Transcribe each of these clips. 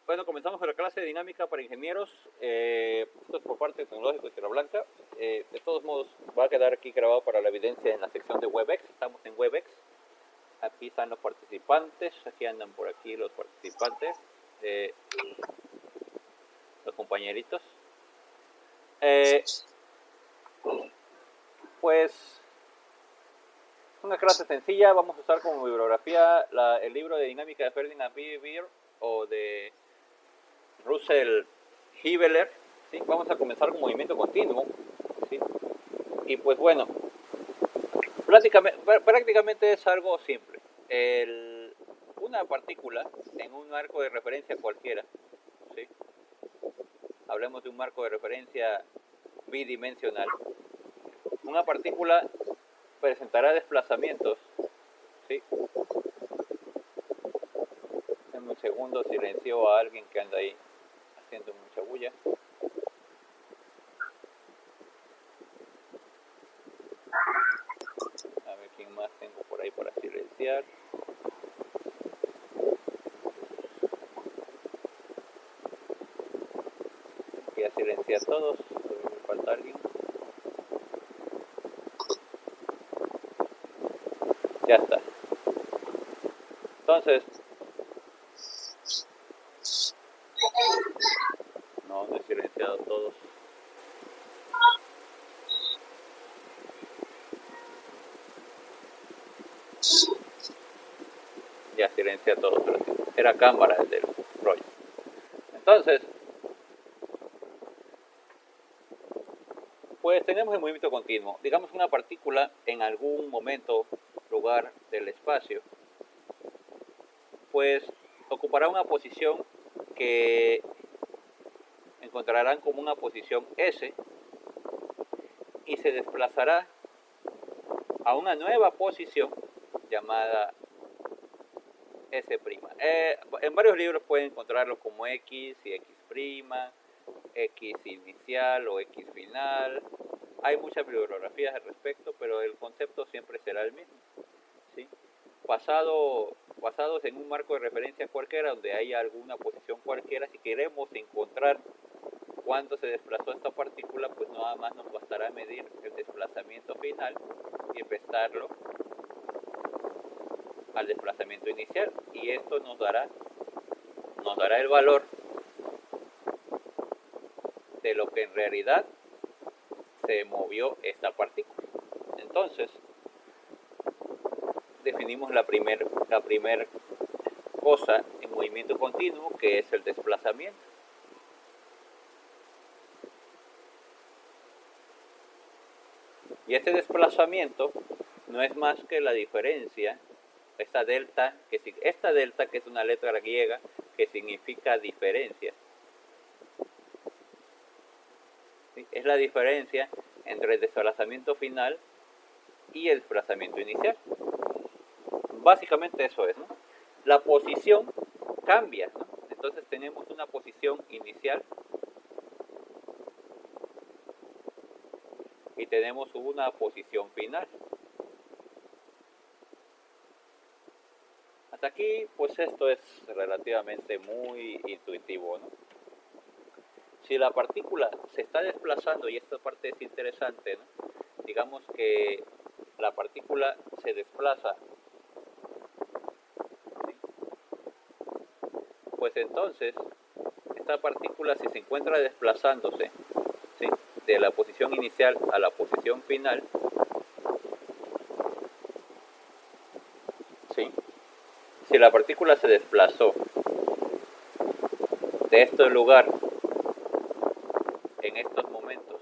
Bueno, comenzamos con la clase de dinámica para ingenieros. Esto es por parte de Tecnológico de Tierra Blanca. De todos modos, va a quedar aquí grabado para la evidencia en la sección de WebEx. Estamos en WebEx. Aquí están los participantes. Aquí andan por aquí los participantes. Los compañeritos. Pues una clase sencilla. Vamos a usar como bibliografía el libro de dinámica de Ferdinand B. Beer o de Russell Hibeler. ¿Sí? Vamos a comenzar con movimiento continuo. ¿Sí? Y pues bueno, prácticamente es algo simple. Una partícula en un marco de referencia cualquiera, ¿sí? Hablemos de un marco de referencia bidimensional. Una partícula presentará desplazamientos, ¿sí? En un segundo silencio a alguien que anda ahí haciendo mucha bulla. A ver quién más tengo por ahí para silenciar. Voy a silenciar a todos, me falta alguien. Ya está. Entonces, no he silenciado a todos. Ya silencié a todos. Era cámara el del rollo. Entonces, pues tenemos el movimiento continuo. Digamos una partícula en algún momento, lugar del espacio, pues ocupará una posición que encontrarán como una posición S y se desplazará a una nueva posición llamada S'. En varios libros pueden encontrarlo como X y X', X inicial o X final. Hay muchas bibliografías al respecto, pero el concepto siempre será el mismo, ¿sí? Basados en un marco de referencia cualquiera, donde haya alguna posición cualquiera. Si queremos encontrar cuánto se desplazó esta partícula, pues nada más nos bastará medir el desplazamiento final y empezarlo al desplazamiento inicial, y esto nos dará el valor de lo que en realidad se movió esta partícula. Entonces, definimos la primera cosa en movimiento continuo, que es el desplazamiento. Y este desplazamiento no es más que la diferencia, esta delta, que es una letra griega que significa diferencia. ¿Sí? Es la diferencia entre el desplazamiento final y el desplazamiento inicial. Básicamente eso es, ¿no? La posición cambia, ¿no? Entonces tenemos una posición inicial y tenemos una posición final. Hasta aquí, pues esto es relativamente muy intuitivo, ¿no? Si la partícula se está desplazando, y esta parte es interesante, ¿no? Digamos que la partícula se desplaza, ¿sí? Pues entonces esta partícula, si se encuentra desplazándose, ¿sí?, de la posición inicial a la posición final, ¿sí?, si la partícula se desplazó de este lugar en estos momentos,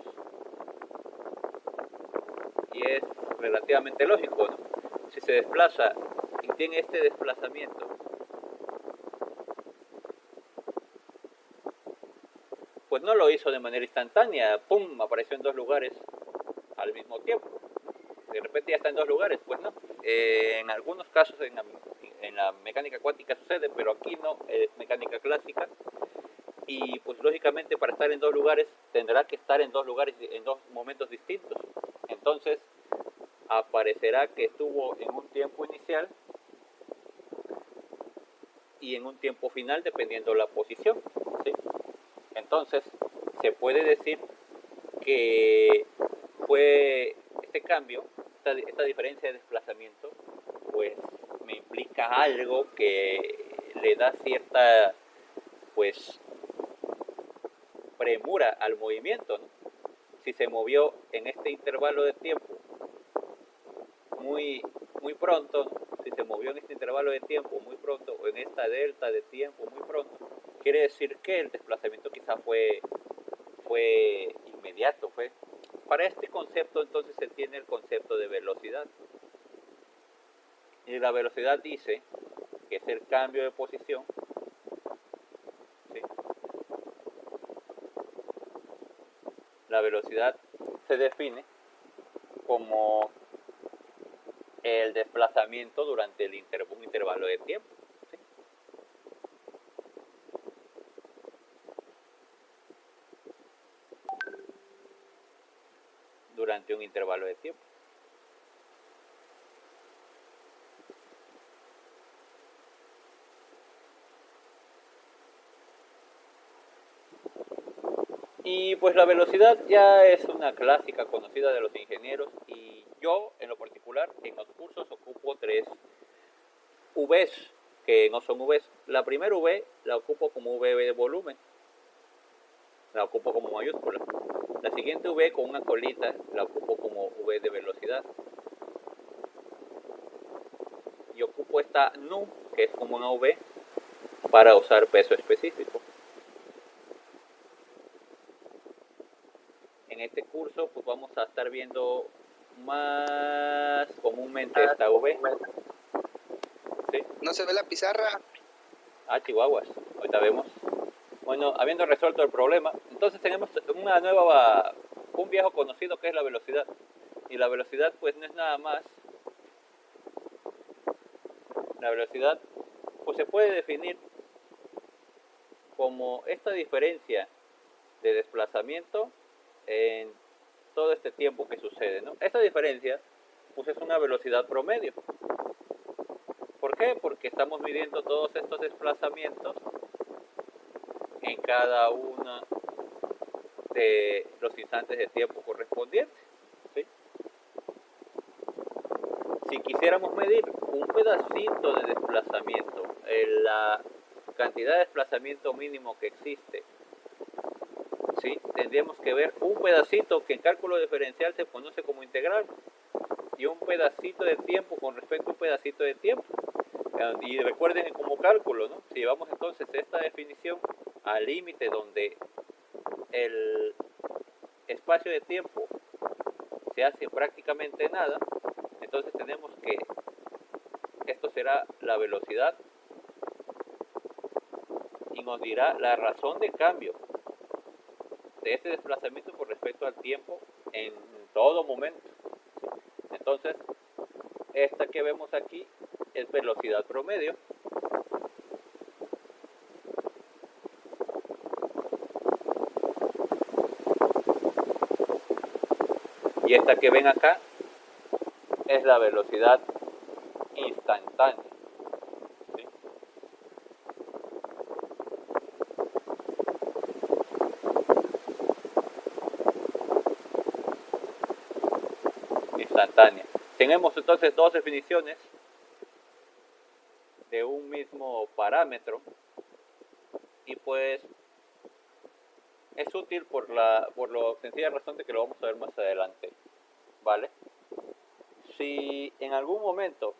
y es relativamente lógico, ¿no? Si se desplaza y tiene este desplazamiento, pues no lo hizo de manera instantánea, ¡pum!, apareció en dos lugares al mismo tiempo. De repente ya está en dos lugares, pues no. En algunos casos en la mecánica cuántica sucede, pero aquí no, es mecánica clásica. Y pues lógicamente para estar en dos lugares tendrá que estar en dos lugares en dos momentos distintos. Entonces aparecerá que estuvo en un tiempo inicial y en un tiempo final dependiendo la posición, ¿sí? Entonces se puede decir que fue este cambio, esta diferencia de desplazamiento, pues me implica algo que le da cierta, pues, premura al movimiento, ¿no? Si se movió en este intervalo de tiempo muy pronto, ¿no? Si se movió en este intervalo de tiempo muy pronto o en esta delta de tiempo muy pronto, quiere decir que el desplazamiento quizá fue inmediato. Para este concepto entonces se tiene el concepto de velocidad. Y la velocidad dice que es el cambio de posición, ¿sí? La velocidad se define como el desplazamiento durante un intervalo de tiempo, ¿sí? Durante un intervalo de tiempo. Y pues la velocidad ya es una clásica conocida de los ingenieros y yo en lo particular en los cursos ocupo tres Vs que no son Vs. La primera V la ocupo como V de volumen, la ocupo como mayúscula. La siguiente V con una colita la ocupo como V de velocidad. Y ocupo esta nu, que es como una V, para usar peso específico. En este curso pues vamos a estar viendo más comúnmente esta V. ¿Sí? No se ve la pizarra. Ah, chihuahuas, ahorita vemos. Bueno, habiendo resuelto el problema, entonces tenemos un viejo conocido que es la velocidad. Y la velocidad pues no es nada más. La velocidad pues se puede definir como esta diferencia de desplazamiento en todo este tiempo que sucede, ¿no? Esta diferencia pues es una velocidad promedio. ¿Por qué? Porque estamos midiendo todos estos desplazamientos en cada uno de los instantes de tiempo correspondientes, ¿sí? Si quisiéramos medir un pedacito de desplazamiento, la cantidad de desplazamiento mínimo que existe, ¿sí? Tendríamos que ver un pedacito que en cálculo diferencial se conoce como integral y un pedacito de tiempo con respecto a un pedacito de tiempo. Y recuerden que como cálculo, ¿no? Si llevamos entonces esta definición al límite donde el espacio de tiempo se hace prácticamente nada, entonces tenemos que esto será la velocidad y nos dirá la razón de cambio de este desplazamiento con respecto al tiempo en todo momento. Entonces, esta que vemos aquí es velocidad promedio. Y esta que ven acá es la velocidad instantánea. ¿Sí? Instantánea. Tenemos entonces dos definiciones de un mismo parámetro y pues es útil por la sencilla razón de que lo vamos a ver más adelante, ¿vale? Si en algún momento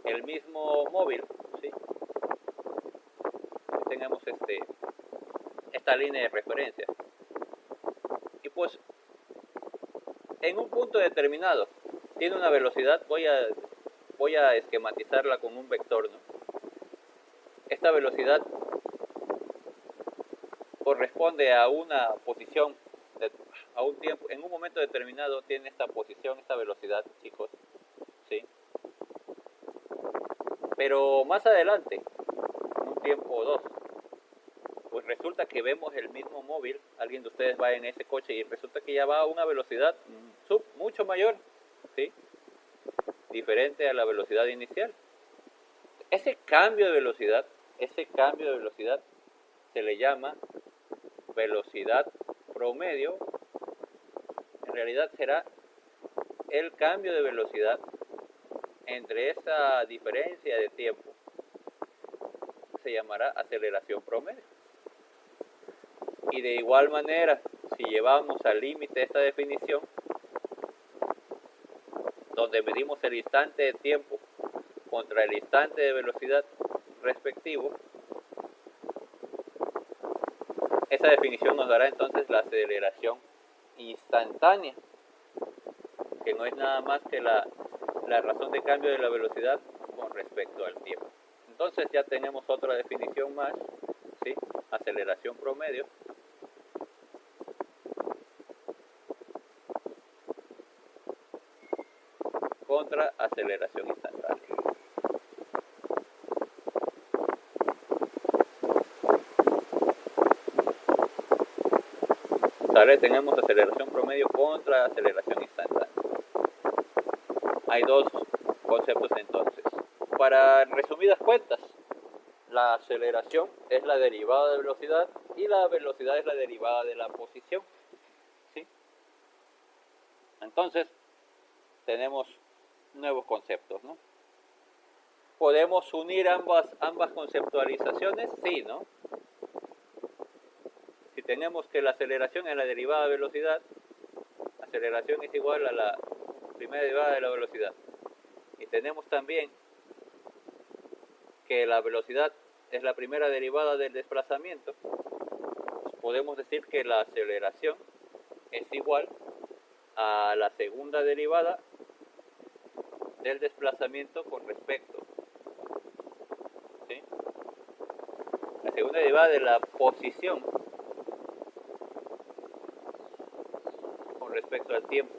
el mismo móvil, ¿sí? Tenemos esta línea de referencia y pues en un punto determinado tiene una velocidad, voy a esquematizarla con un vector, ¿no? Esta velocidad corresponde a una posición, a un tiempo, en un momento determinado tiene esta posición, esta velocidad, chicos, ¿sí? Pero más adelante, en un tiempo o dos, pues resulta que vemos el mismo móvil, alguien de ustedes va en ese coche y resulta que ya va a una velocidad mucho mayor, ¿sí? Diferente a la velocidad inicial. ese cambio de velocidad se le llama velocidad promedio. En realidad será el cambio de velocidad entre esa diferencia de tiempo. Se llamará aceleración promedio. Y de igual manera, si llevamos al límite esta definición, donde medimos el instante de tiempo contra el instante de velocidad respectivo, esa definición nos dará entonces la aceleración instantánea, que no es nada más que la razón de cambio de la velocidad con respecto al tiempo. Entonces ya tenemos otra definición más, ¿sí? Aceleración promedio contra aceleración instantánea. ¿Sale? Tenemos aceleración promedio contra aceleración instantánea. Hay dos conceptos entonces. Para resumidas cuentas, la aceleración es la derivada de velocidad y la velocidad es la derivada de la posición, ¿sí? Entonces, tenemos nuevos conceptos, ¿no? ¿Podemos unir ambas conceptualizaciones? Sí, ¿no? Si tenemos que la aceleración es la derivada de velocidad, aceleración es igual a la primera derivada de la velocidad. Y tenemos también que la velocidad es la primera derivada del desplazamiento, pues podemos decir que la aceleración es igual a la segunda derivada del desplazamiento con respecto, ¿sí? La segunda derivada de la posición con respecto al tiempo,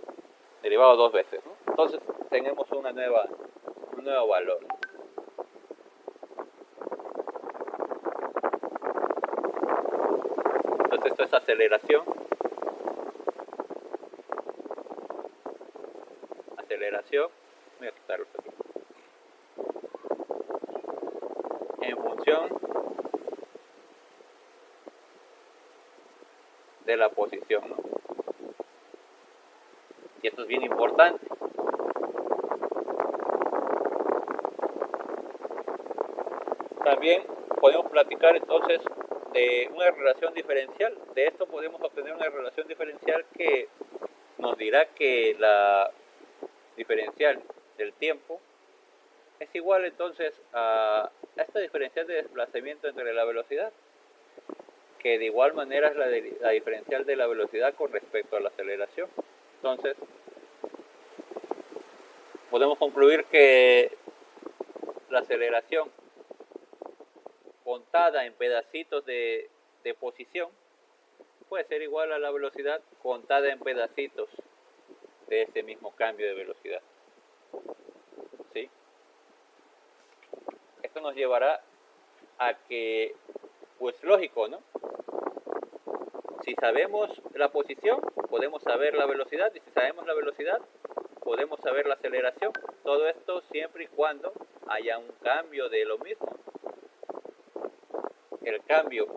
derivado dos veces, ¿no? Entonces tenemos un nuevo valor. Entonces esto es aceleración. Voy a quitarlo aquí. En función de la posición, ¿no? Y esto es bien importante. También podemos platicar entonces de una relación diferencial. De esto podemos obtener una relación diferencial que nos dirá que la diferencial del tiempo es igual entonces a esta diferencial de desplazamiento entre la velocidad, que de igual manera es la diferencial de la velocidad con respecto a la aceleración. Entonces, podemos concluir que la aceleración contada en pedacitos de posición puede ser igual a la velocidad contada en pedacitos de ese mismo cambio de velocidad, ¿sí? Esto nos llevará a que, pues lógico, ¿no? Si sabemos la posición, podemos saber la velocidad, y si sabemos la velocidad, podemos saber la aceleración. Todo esto siempre y cuando haya un cambio de lo mismo. El cambio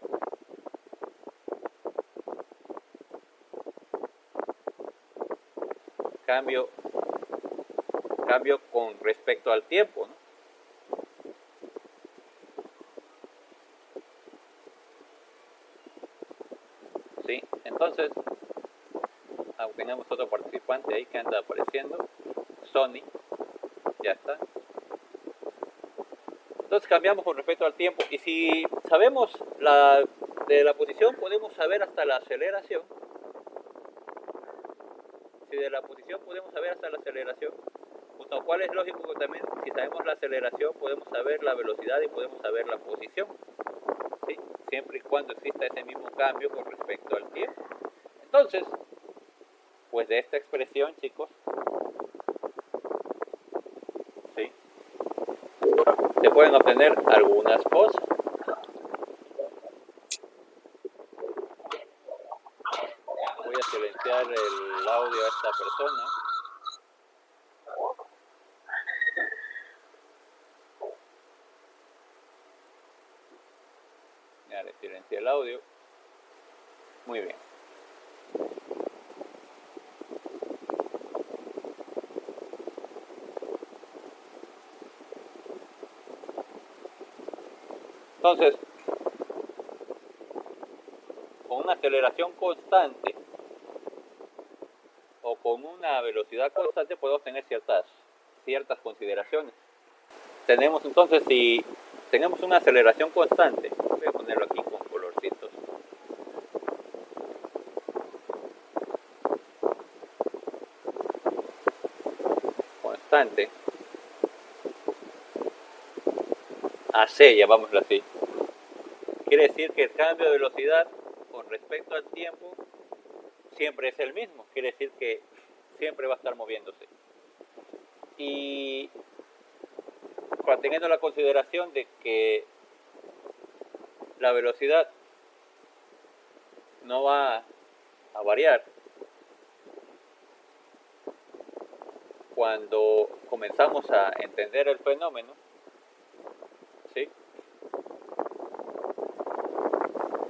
con respecto al tiempo, ¿no? ¿Sí? Entonces, tenemos otro participante ahí que anda apareciendo, Sony, ya está. Entonces cambiamos con respecto al tiempo, y si sabemos de la posición, podemos saber hasta la aceleración. Si de la posición podemos saber hasta la aceleración, pues lo cual es lógico que también, si sabemos la aceleración, podemos saber la velocidad y podemos saber la posición, ¿sí? Siempre y cuando exista ese mismo cambio con respecto al tiempo. Entonces, pues de esta expresión, chicos, ¿sí?, se pueden obtener algunas cosas. Voy a silenciar el audio a esta persona. terminar, silenciar el audio. Muy bien. Entonces, con una aceleración constante o con una velocidad constante podemos tener ciertas consideraciones. Tenemos entonces, si tenemos una aceleración constante, voy a ponerlo aquí con colorcitos. Constante. AC, llamámoslo así. Quiere decir que el cambio de velocidad con respecto al tiempo siempre es el mismo. Quiere decir que siempre va a estar moviéndose. Y teniendo la consideración de que la velocidad no va a variar cuando comenzamos a entender el fenómeno, ¿sí?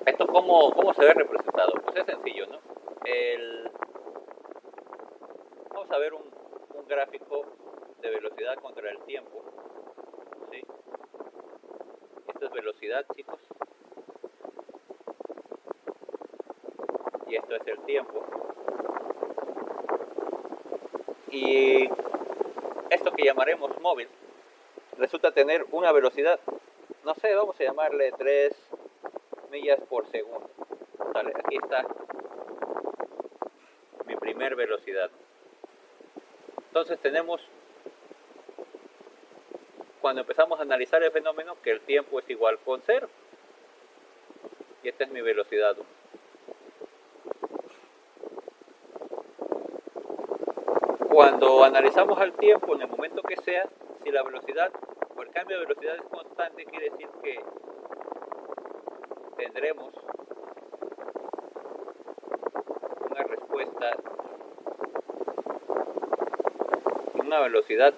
¿Esto cómo se ve representado? Pues es sencillo, ¿no? Vamos a ver un gráfico de velocidad contra el tiempo, ¿sí? Esto es velocidad, chicos. Y esto es el tiempo. Y esto que llamaremos móvil resulta tener una velocidad, no sé, vamos a llamarle 3 millas por segundo. ¿Sale? Aquí está mi primer velocidad. Entonces tenemos, cuando empezamos a analizar el fenómeno, que el tiempo es igual con 0. Y esta es mi velocidad 1. Cuando analizamos al tiempo, en el momento que sea, si la velocidad o el cambio de velocidad es constante, quiere decir que tendremos una respuesta en una velocidad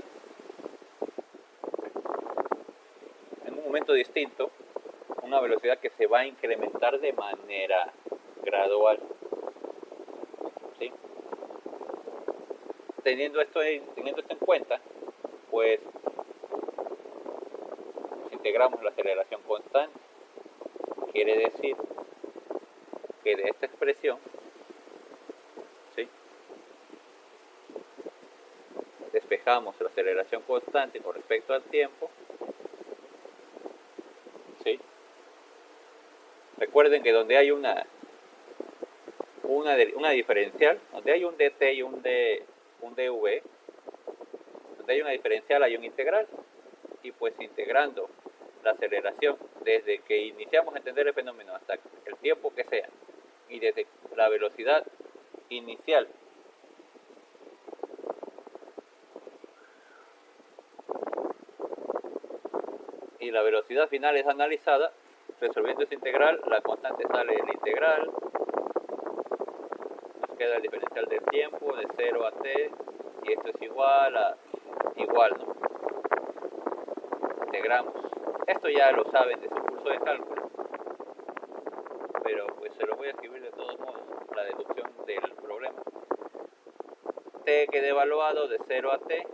en un momento distinto, una velocidad que se va a incrementar de manera gradual, ¿sí? Teniendo esto en cuenta, pues integramos la aceleración constante. Quiere decir que de esta expresión, ¿sí?, despejamos la aceleración constante con respecto al tiempo, ¿sí? Recuerden que donde hay una diferencial, donde hay un dt y un dv, donde hay una diferencial hay un integral, y pues integrando la aceleración desde que iniciamos a entender el fenómeno hasta el tiempo que sea, y desde la velocidad inicial y la velocidad final es analizada, resolviendo esa integral, la constante sale de la integral, nos queda el diferencial del tiempo de 0 a t, y esto es igual a igual, ¿no? Integramos. Esto ya lo saben de su curso de cálculo, pero pues se lo voy a escribir de todos modos, la deducción del problema. T queda evaluado de 0 a t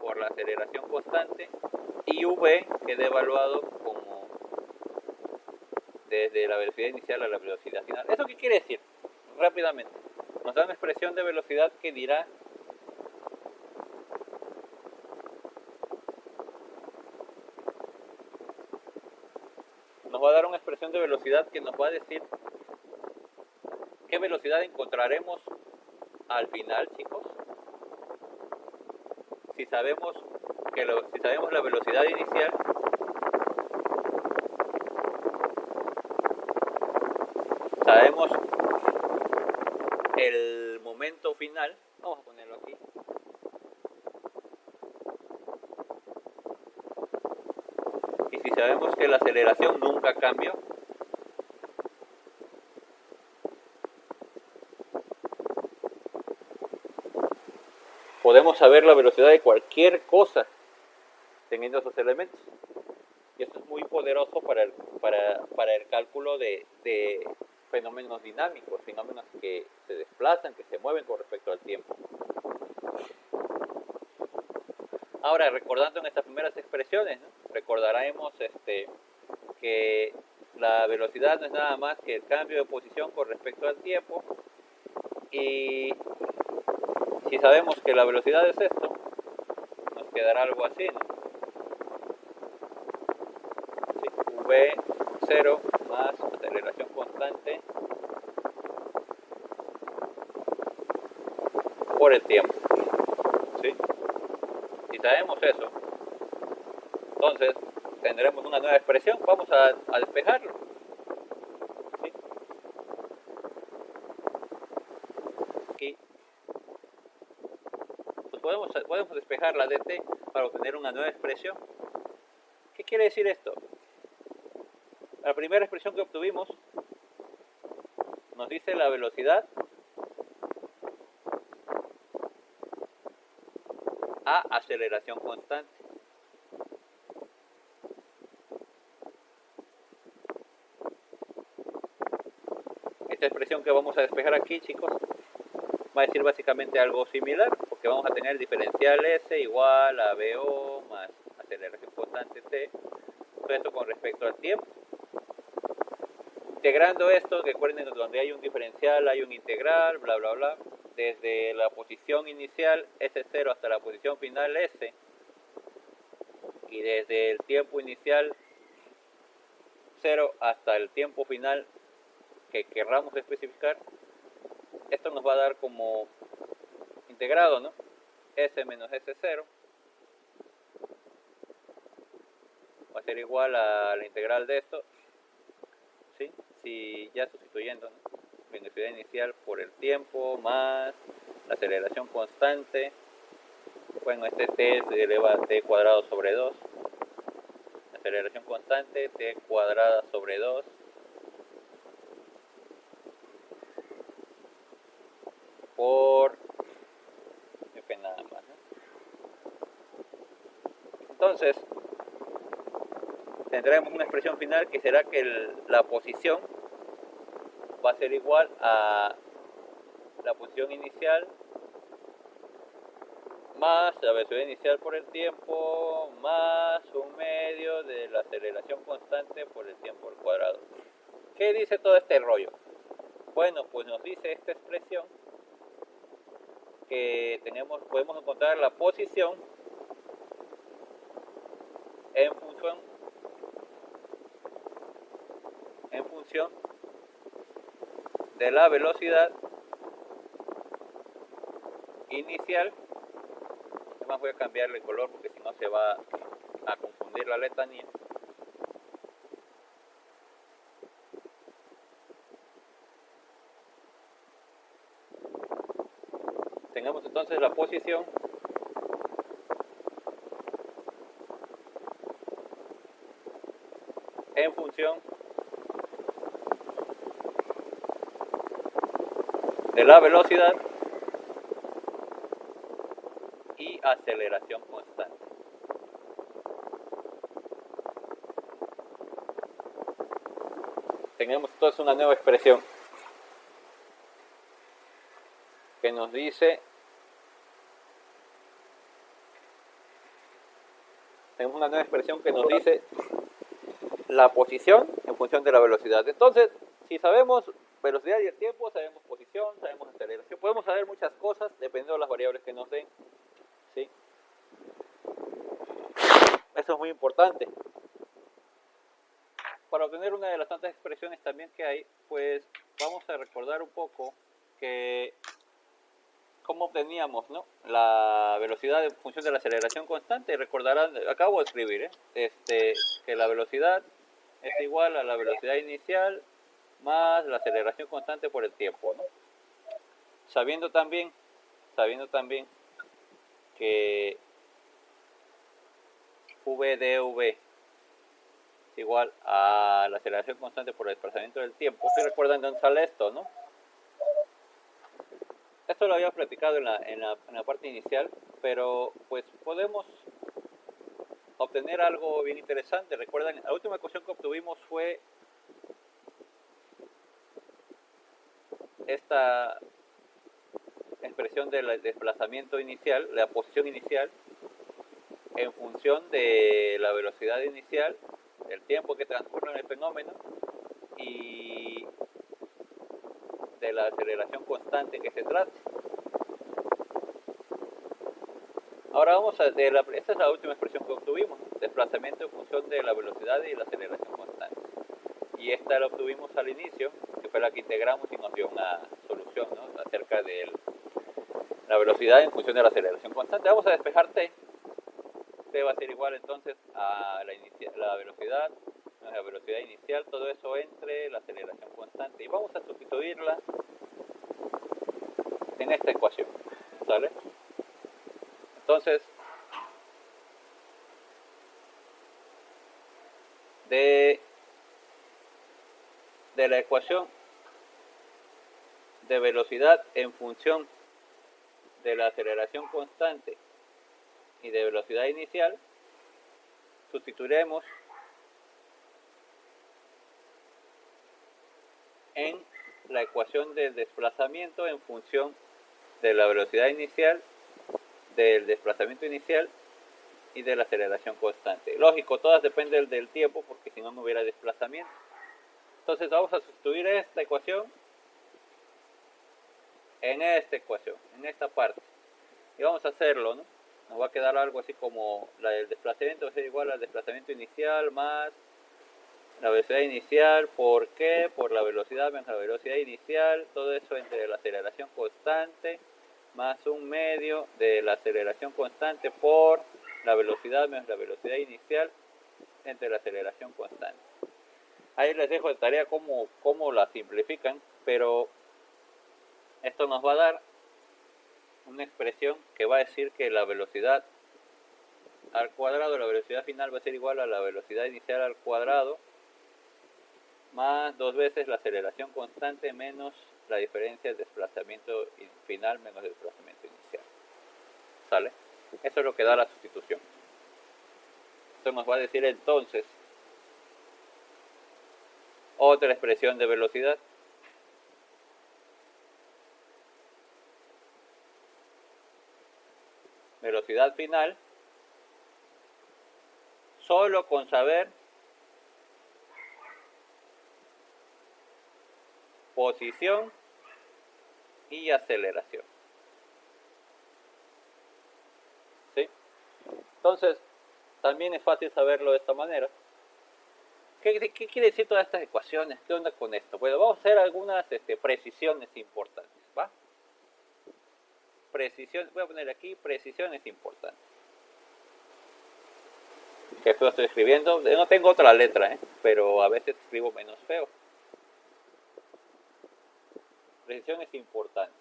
por la aceleración constante, y v queda evaluado como desde la velocidad inicial a la velocidad final. ¿Eso qué quiere decir? Rápidamente, nos da una expresión de velocidad que dirá nos va a dar una expresión de velocidad que nos va a decir qué velocidad encontraremos al final, chicos. Si sabemos la velocidad inicial, sabemos el momento final, vamos a ponerlo aquí, y si sabemos que la aceleración nunca cambió, podemos saber la velocidad de cualquier cosa teniendo esos elementos. Y esto es muy importante. poderoso para el cálculo de fenómenos dinámicos, fenómenos que se desplazan, que se mueven con respecto al tiempo. Ahora, recordando en estas primeras expresiones, ¿no? Recordaremos que la velocidad no es nada más que el cambio de posición con respecto al tiempo, y si sabemos que la velocidad es esto, nos quedará algo así, ¿no? Sí, v0 más aceleración constante por el tiempo, ¿sí? Si sabemos eso, entonces tendremos una nueva expresión. Vamos a despejarlo, ¿sí? Aquí pues podemos despejar la dt para obtener una nueva expresión. ¿Qué quiere decir esto? La primera expresión que obtuvimos nos dice la velocidad a aceleración constante. Esta expresión que vamos a despejar aquí, chicos, va a decir básicamente algo similar, porque vamos a tener el diferencial S igual a VO más aceleración constante T, todo esto con respecto al tiempo. Integrando esto, recuerden que donde hay un diferencial hay un integral, bla bla bla, desde la posición inicial S0 hasta la posición final S, y desde el tiempo inicial 0 hasta el tiempo final que querramos especificar. Esto nos va a dar como integrado, ¿no? S menos S0 va a ser igual a la integral de esto, ¿sí? Si ya sustituyendo, ¿no? Velocidad inicial por el tiempo más la aceleración constante. Bueno, este t se eleva a t cuadrado sobre 2. Aceleración constante, t cuadrada sobre 2. Por f nada más, ¿no? Entonces, tendremos una expresión final que será que la posición va a ser igual a la posición inicial más la velocidad inicial por el tiempo más un medio de la aceleración constante por el tiempo al cuadrado. ¿Qué dice todo este rollo? Bueno, pues nos dice esta expresión que podemos encontrar la posición en función de la velocidad inicial. Además voy a cambiarle el color porque si no se va a confundir la letanía. Tengamos entonces la posición en función de la velocidad y aceleración constante. Tenemos entonces una nueva expresión que nos dice, la posición en función de la velocidad. Entonces, si sabemos velocidad y el tiempo, sabemos posición, sabemos aceleración, podemos saber muchas cosas dependiendo de las variables que nos den, ¿sí? Eso es muy importante. Para obtener una de las tantas expresiones también que hay, pues vamos a recordar un poco que cómo obteníamos, ¿no?, la velocidad en función de la aceleración constante. Recordarán, acabo de escribir, que la velocidad es igual a la velocidad inicial más la aceleración constante por el tiempo, ¿no? Sabiendo también que v dv es igual a la aceleración constante por el desplazamiento del tiempo. ¿Se recuerdan de dónde sale esto, no? Esto lo había platicado en la parte inicial, pero pues podemos obtener algo bien interesante. Recuerdan, la última ecuación que obtuvimos fue esta expresión del desplazamiento inicial, la posición inicial, en función de la velocidad inicial, el tiempo que transcurre en el fenómeno y de la aceleración constante que se trata. Ahora vamos a, esta es la última expresión que obtuvimos, desplazamiento en función de la velocidad y la aceleración constante. Y esta la obtuvimos al inicio, que fue la que integramos y nos dio una solución, ¿no?, acerca de la velocidad en función de la aceleración constante. Vamos a despejar t. T va a ser igual entonces a la velocidad inicial, todo eso entre la aceleración constante. Y vamos a sustituirla en esta ecuación, ¿sale? Entonces, de la ecuación de velocidad en función de la aceleración constante y de velocidad inicial, sustituiremos en la ecuación del desplazamiento en función de la velocidad inicial, del desplazamiento inicial y de la aceleración constante. Lógico, todas dependen del tiempo, porque si no, no hubiera desplazamiento. Entonces vamos a sustituir esta ecuación en esta ecuación, en esta parte. Y vamos a hacerlo, ¿no? Nos va a quedar algo así como el desplazamiento va a ser igual al desplazamiento inicial más la velocidad inicial. ¿Por qué? Por la velocidad menos la velocidad inicial. Todo eso entre la aceleración constante más un medio de la aceleración constante por la velocidad menos la velocidad inicial entre la aceleración constante. Ahí les dejo de tarea cómo la simplifican, pero esto nos va a dar una expresión que va a decir que la velocidad al cuadrado, la velocidad final va a ser igual a la velocidad inicial al cuadrado más 2 veces la aceleración constante menos la diferencia del desplazamiento final menos el desplazamiento inicial. ¿Sale? Eso es lo que da la sustitución. Esto nos va a decir entonces otra expresión de velocidad. Velocidad final, solo con saber posición y aceleración. ¿Sí? Entonces, también es fácil saberlo de esta manera. ¿Qué quiere decir todas estas ecuaciones? ¿Qué onda con esto? Bueno, vamos a hacer algunas precisiones importantes, ¿va? Precisión, voy a poner aquí precisiones importantes. Que esto estoy escribiendo, no tengo otra letra, pero a veces escribo menos feo. Precisiones importantes.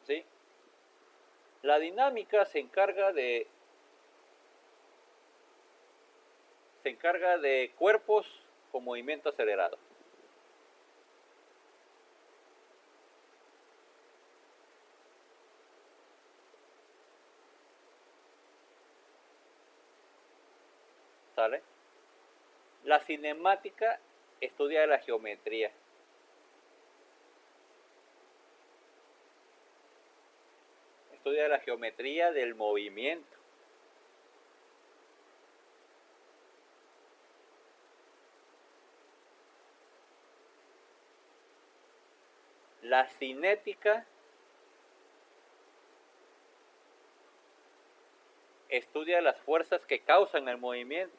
¿Sí? La dinámica se encarga de cuerpos con movimiento acelerado. ¿Sale? La cinemática estudia la geometría. Estudia la geometría del movimiento. La cinética estudia las fuerzas que causan el movimiento.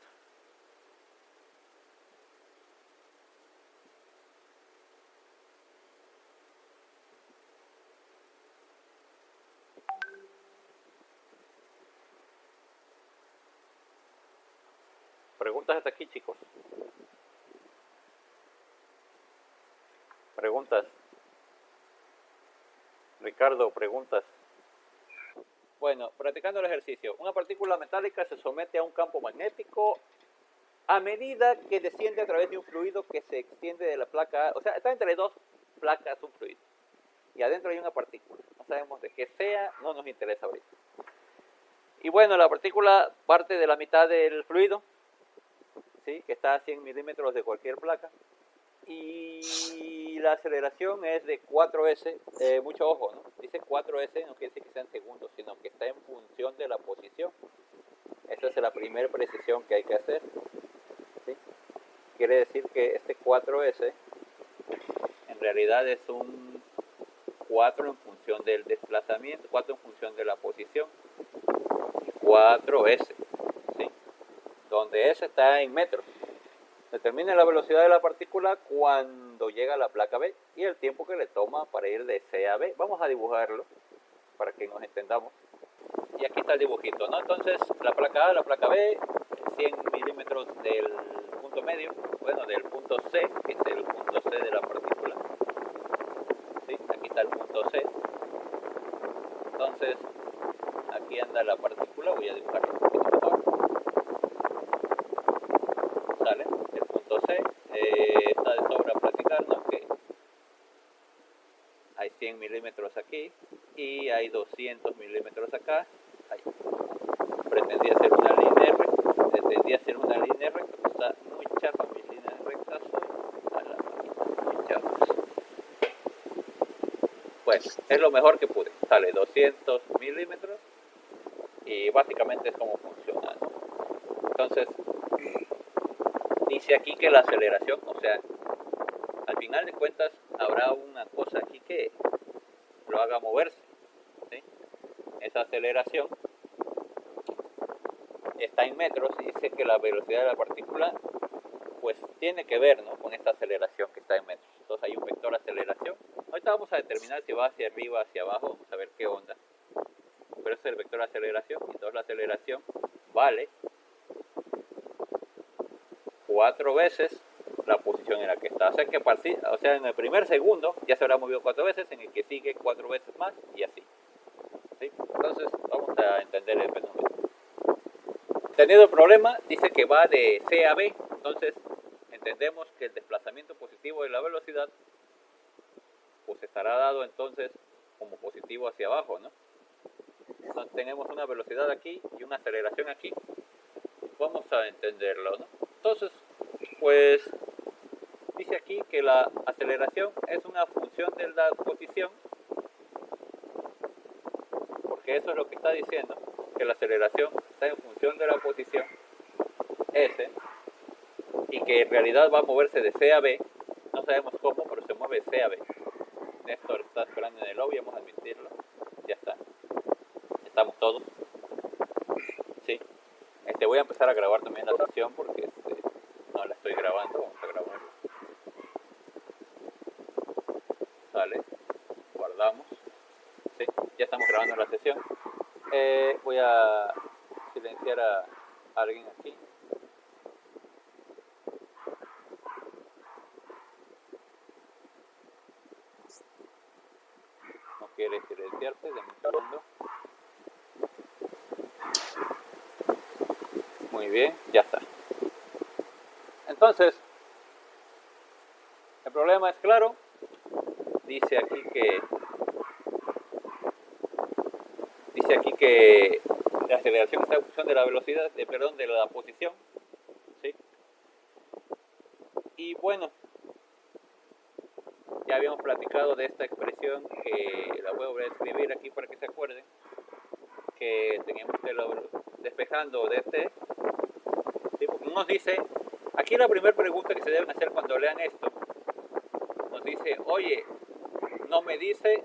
Preguntas hasta aquí, chicos. Preguntas. Ricardo, preguntas. Bueno, practicando el ejercicio. Una partícula metálica se somete a un campo magnético a medida que desciende a través de un fluido que se extiende de la placa. O sea, está entre dos placas un fluido. Y adentro hay una partícula. No sabemos de qué sea, no nos interesa ahorita. Y bueno, la partícula parte de la mitad del fluido, ¿sí? Que está a 100 milímetros de cualquier placa. Y la aceleración es de 4s, mucho ojo, ¿no? Dice 4s, no quiere decir que sean segundos, sino que está en función de la posición. Esa es la primera precisión que hay que hacer, ¿sí? Quiere decir que este 4s en realidad es un 4 en función del desplazamiento, 4 en función de la posición, 4s, ¿sí? Donde s está en metros. Determine la velocidad de la partícula cuando llega a la placa B y el tiempo que le toma para ir de C a B. Vamos a dibujarlo para que nos entendamos. Y aquí está el dibujito, ¿no? Entonces, la placa A, la placa B, 100 milímetros del punto medio, bueno, del punto C, que es el punto C de la partícula. ¿Sí? Aquí está el punto C. Entonces, aquí anda la partícula, voy a dibujarlo un poquito mejor. Sale, el punto C. Está de sobra platicarnos que hay 100 milímetros aquí y hay 200 milímetros acá. Ahí. Pretendía hacer una línea recta, está muy chafa mis líneas rectas hoy, a la máquina, muy chafas. Bueno, es lo mejor que pude, sale 200 milímetros y básicamente es como funciona, ¿no? Entonces, dice aquí que la aceleración, o sea, al final de cuentas habrá una cosa aquí que lo haga moverse, ¿sí? Esa aceleración está en metros y dice que la velocidad de la partícula pues tiene que ver, ¿no? Con esta aceleración que está en metros. Entonces hay un vector aceleración. Ahorita vamos a determinar si va hacia arriba, hacia abajo, vamos a ver qué onda. Pero ese es el vector aceleración. Entonces la aceleración vale 4 veces la posición en la que está. O sea, en el primer segundo ya se habrá movido 4 veces, en el que sigue 4 veces más y así. ¿Sí? Entonces vamos a entender el fenómeno. Teniendo el problema, dice que va de C a B, entonces entendemos que el desplazamiento positivo de la velocidad pues estará dado entonces como positivo hacia abajo, ¿no? Entonces tenemos una velocidad aquí y una aceleración aquí. Vamos a entenderlo, ¿no? Entonces, pues dice aquí que la aceleración es una función de la posición, porque eso es lo que está diciendo, que la aceleración está en función de la posición S, y que en realidad va a moverse de C a B, no sabemos cómo, pero se mueve de C a B. Néstor está esperando en el lobby, vamos a admitirlo, ya está, estamos todos, sí. Voy a empezar a grabar también la sesión porque no la estoy grabando, vamos a grabarla. Sale, guardamos, sí, ya estamos grabando la sesión. Voy a silenciar a alguien aquí. No quiere silenciarse, denme un segundo. Muy bien, ya está. Entonces, el problema es claro. Dice aquí que la aceleración está en función de la velocidad, de la posición, ¿sí? Y bueno, ya habíamos platicado de esta expresión que la voy a volver a escribir aquí para que se acuerden, que teníamos que despejando de ¿sí? Porque nos dice, aquí la primera pregunta que se deben hacer cuando lean esto, nos dice, oye, no me dice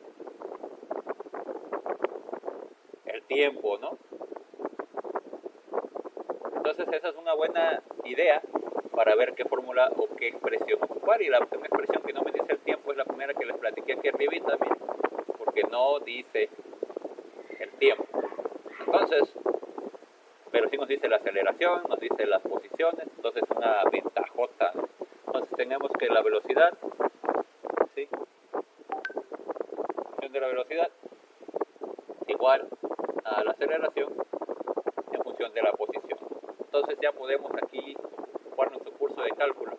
el tiempo, ¿no? Entonces esa es una buena idea para ver qué fórmula o qué expresión ocupar. Y la primera expresión que no me dice el tiempo es la primera que les platiqué aquí arribita, miren, porque no dice el tiempo. Entonces, pero sí nos dice la aceleración, nos dice las posiciones, entonces una ventajota. Entonces tenemos que la velocidad, ¿sí? Función de la velocidad igual a la aceleración en función de la posición. Entonces ya podemos aquí jugar nuestro curso de cálculo.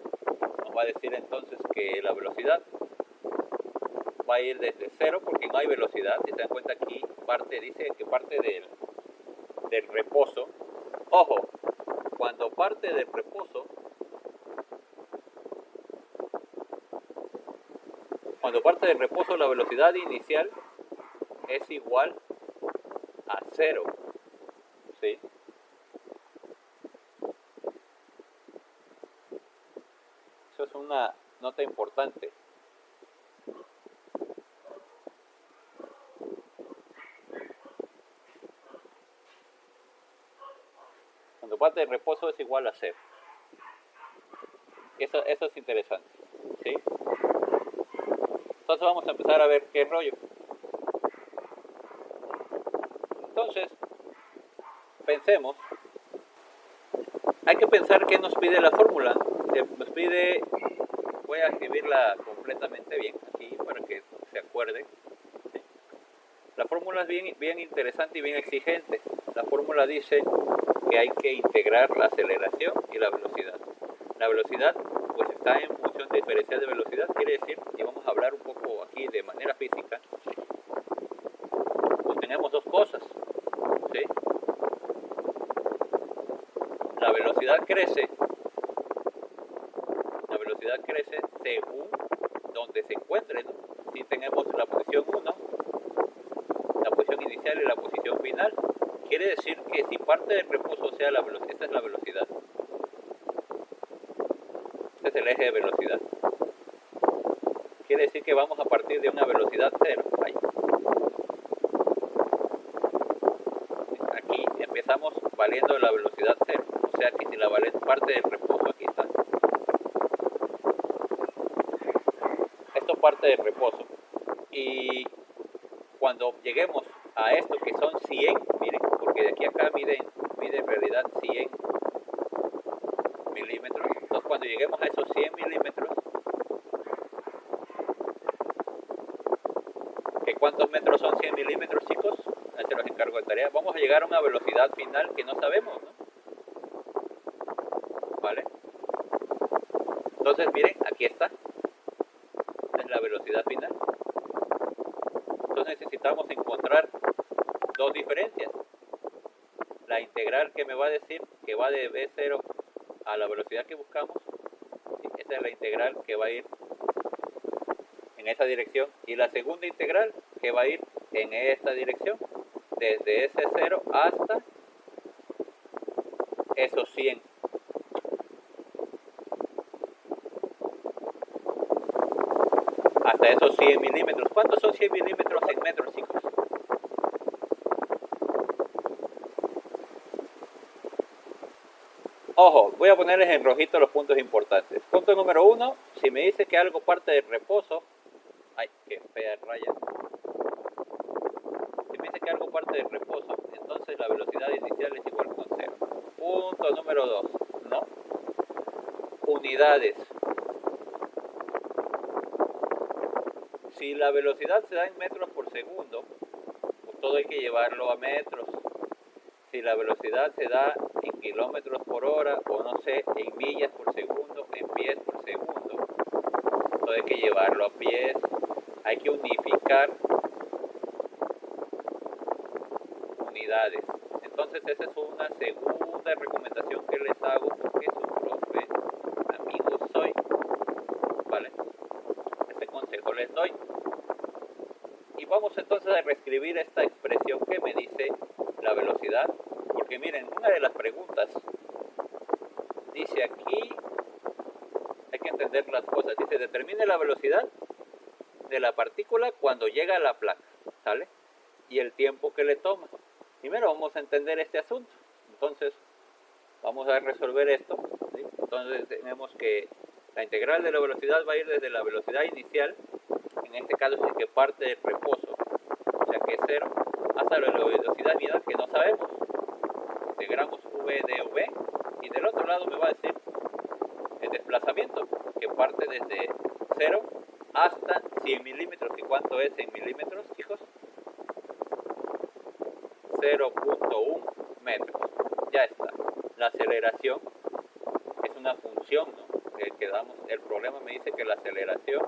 Nos va a decir entonces que la velocidad va a ir desde cero porque no hay velocidad. Si se dan cuenta aquí dice que parte del reposo, ojo, cuando parte del reposo, la velocidad inicial es igual a 0, ¿sí? Eso es una nota importante. Cuando parte del reposo es igual a 0. Eso es interesante, ¿sí? Entonces vamos a empezar a ver qué rollo. Entonces, pensemos, hay que pensar qué nos pide la fórmula. Nos pide, voy a escribirla completamente bien aquí para que se acuerde. ¿Sí? La fórmula es bien interesante y bien exigente. La fórmula dice que hay que integrar la aceleración y la velocidad. La velocidad pues está en función diferencial de velocidad, quiere decir, y vamos a hablar un poco aquí de manera física, pues tenemos dos cosas, ¿sí? La velocidad crece según donde se encuentre, ¿no? Si tenemos la posición 1, la posición inicial y la posición final, quiere decir que si parte del reposo sea la velocidad, esta es la velocidad. Este es el eje de velocidad. Quiere decir que vamos a partir de una velocidad 0. Ahí. Aquí empezamos valiendo la velocidad 0. O sea que si la parte del reposo, aquí está. Esto parte del reposo. Y cuando lleguemos a esto que son 100, miren, porque de aquí a acá mide en realidad 100 milímetros. Entonces cuando lleguemos a esos 100 milímetros, ¿que cuántos metros son 100 milímetros, chicos? Ahí se los encargo de tarea. Vamos a llegar a una velocidad final que no sabemos, ¿no? ¿Vale? Entonces miren, aquí está. Esta es la velocidad final. Entonces necesitamos encontrar dos diferencias. La integral que me va a decir que va de V0 a la velocidad que buscamos. Esta es la integral que va a ir en esa dirección. Y la segunda integral que va a ir en esta dirección. Desde ese 0 hasta esos 100. Hasta esos 100 milímetros. ¿Cuántos son 100 milímetros en metros, chicos? Ojo, voy a ponerles en rojito los puntos importantes. Punto número 1, si me dice que algo parte del reposo, ay, qué fea raya. Si me dice que algo parte del reposo, entonces la velocidad inicial es igual con 0. Punto número 2, no. Unidades. Si la velocidad se da en metros por segundo, pues todo hay que llevarlo a metros. Si la velocidad se da en kilómetros por hora o no sé, en millas por segundo, en pies por segundo, todo hay que llevarlo a pies. Hay que unificar unidades. Entonces esa es una segunda recomendación que les hago porque su profe amigo soy, ¿vale? Este consejo les doy. Y vamos entonces a reescribir esta expresión que me dice la velocidad, porque miren, una de las preguntas dice aquí, hay que entender las cosas, dice determine la velocidad de la partícula cuando llega a la placa, ¿sale? Y el tiempo que le toma. Primero vamos a entender este asunto, entonces vamos a resolver esto, ¿sí? Entonces tenemos que la integral de la velocidad va a ir desde la velocidad inicial, en este caso es el que parte del reposo, o sea que es 0, hasta la velocidad final que no sabemos. Integramos v de v y del otro lado me va a decir el desplazamiento que parte desde 0 hasta 100 milímetros. ¿Y cuánto es en milímetros, chicos? 0.1 metros. Ya está. La aceleración es una función, ¿no? Que damos. El problema me dice que la aceleración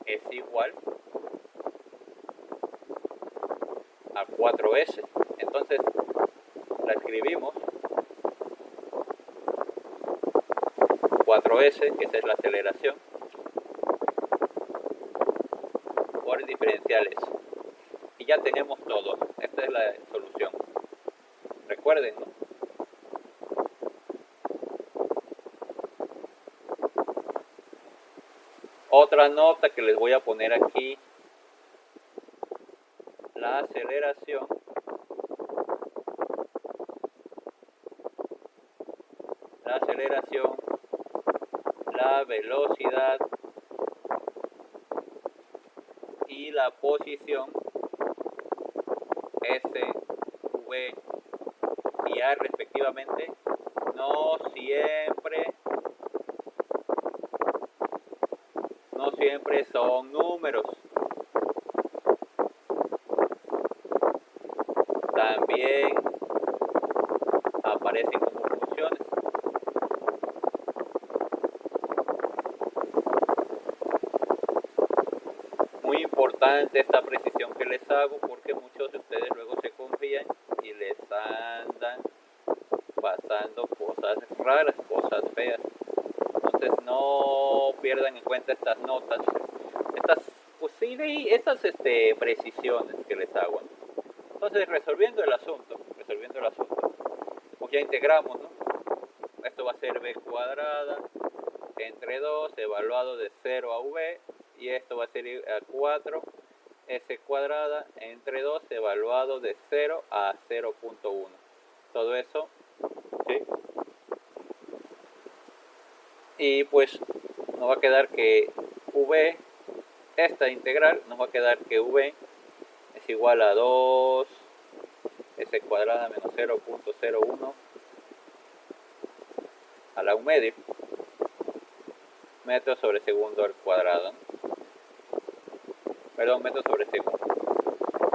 es igual a 4s. Entonces, la escribimos 4S, que esa es la aceleración, por el diferencial S. Y ya tenemos todo. Esta es la solución. Recuerden, ¿no? Otra nota que les voy a poner aquí, la aceleración la velocidad y la posición S, V y A respectivamente no siempre son números. También aparecen como funciones. Muy importante esta precisión que les hago, porque muchos de ustedes luego se confían y les andan pasando cosas raras, cosas feas. Entonces no pierdan en cuenta estas notas, estas precisiones que les hago, ¿no? Entonces resolviendo el asunto, pues ya integramos, ¿no? Esto va a ser b cuadrada entre 2 evaluado de 0 a v, y esto va a ser a 4 s cuadrada entre 2 evaluado de 0 a 0.1. Todo eso, ¿sí? Y pues nos va a quedar que v, esta integral, nos va a quedar que v es igual a 2 s cuadrada menos 0.01 a la 1 medio metros sobre segundo al cuadrado. Perdón, metros sobre segundo.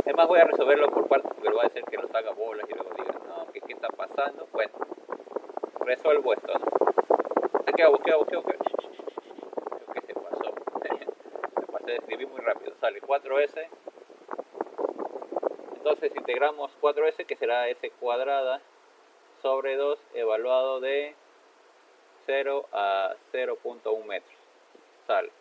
Es más, voy a resolverlo por partes porque lo va a decir que los haga bolas y luego digan, no, ¿qué está pasando? Bueno, resuelvo esto, ¿no? ¿Qué hago? ¿Qué se pasó? Me pasé de escribir muy rápido. Sale 4S. Entonces integramos 4S, que será S cuadrada sobre 2 evaluado de 0 a 0.1 metros. Sale.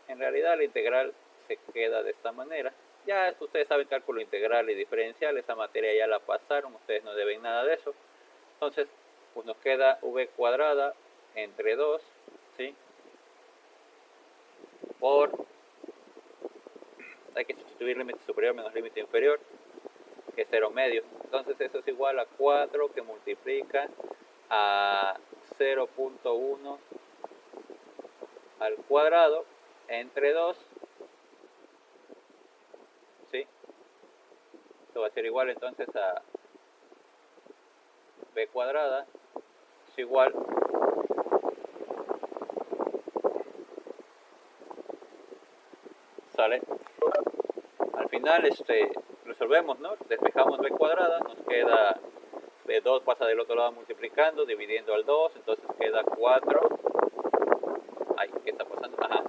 En realidad la integral se queda de esta manera. Ya ustedes saben cálculo integral y diferencial, esa materia ya la pasaron, ustedes no deben nada de eso. Entonces, pues nos queda v cuadrada entre 2, ¿sí? Por, hay que sustituir límite superior menos límite inferior, que es 0 medio. Entonces eso es igual a 4 que multiplica a 0.1 al cuadrado entre 2, ¿sí? Esto va a ser igual entonces a b cuadrada es igual sale. Al final resolvemos, ¿no? Despejamos b cuadrada, nos queda b2 pasa del otro lado multiplicando, dividiendo al 2, entonces queda 4. Ay, ¿qué está pasando? Ajá.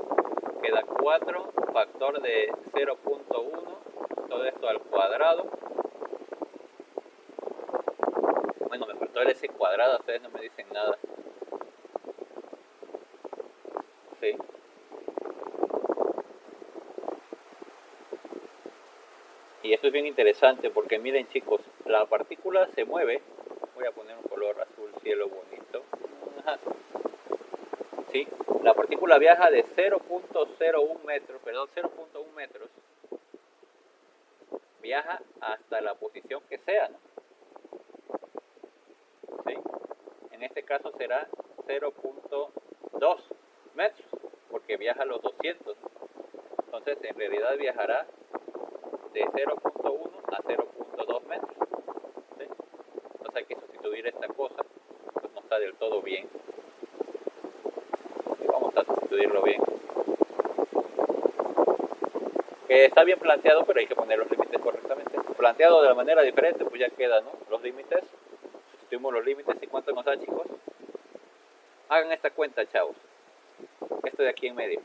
Queda 4 factor de 0.1, todo esto al cuadrado. Bueno, me faltó el s cuadrado, ustedes no me dicen nada. Sí. Y esto es bien interesante porque miren chicos, la partícula se mueve. Voy a poner un color azul cielo bonito. Ajá. Sí, la partícula viaja de 0.01 metros, perdón, 0.1 metros. Viaja hasta la posición que sea, ¿no? ¿Sí? En este caso será 0.2 metros, porque viaja a los 200. Entonces, en realidad viajará de 0.1 a 0.2 metros. ¿Sí? Entonces hay que sustituir esta cosa, pues no está del todo bien. Y vamos a sustituirlo bien. Que está bien planteado, pero hay que poner los límites correctamente. Planteado de la manera diferente, pues ya quedan, ¿no? Los límites. Sustituimos los límites. ¿Y cuánto nos da, chicos? Hagan esta cuenta, chavos. Esto de aquí en medio.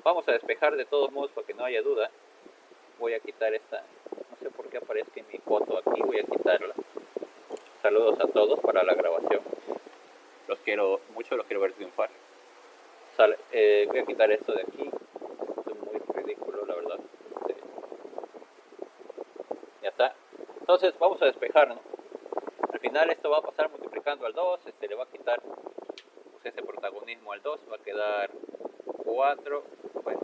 Vamos a despejar de todos modos para que no haya duda. Voy a quitar esta. No sé por qué que aparezca mi foto aquí, voy a quitarla. Saludos a todos para la grabación. Los quiero mucho, los quiero ver triunfar. Voy a quitar esto de aquí. Esto es muy ridículo, la verdad. Ya está. Entonces vamos a despejar, ¿no? Al final esto va a pasar multiplicando al 2, le va a quitar pues, ese protagonismo al 2, va a quedar 4. Bueno,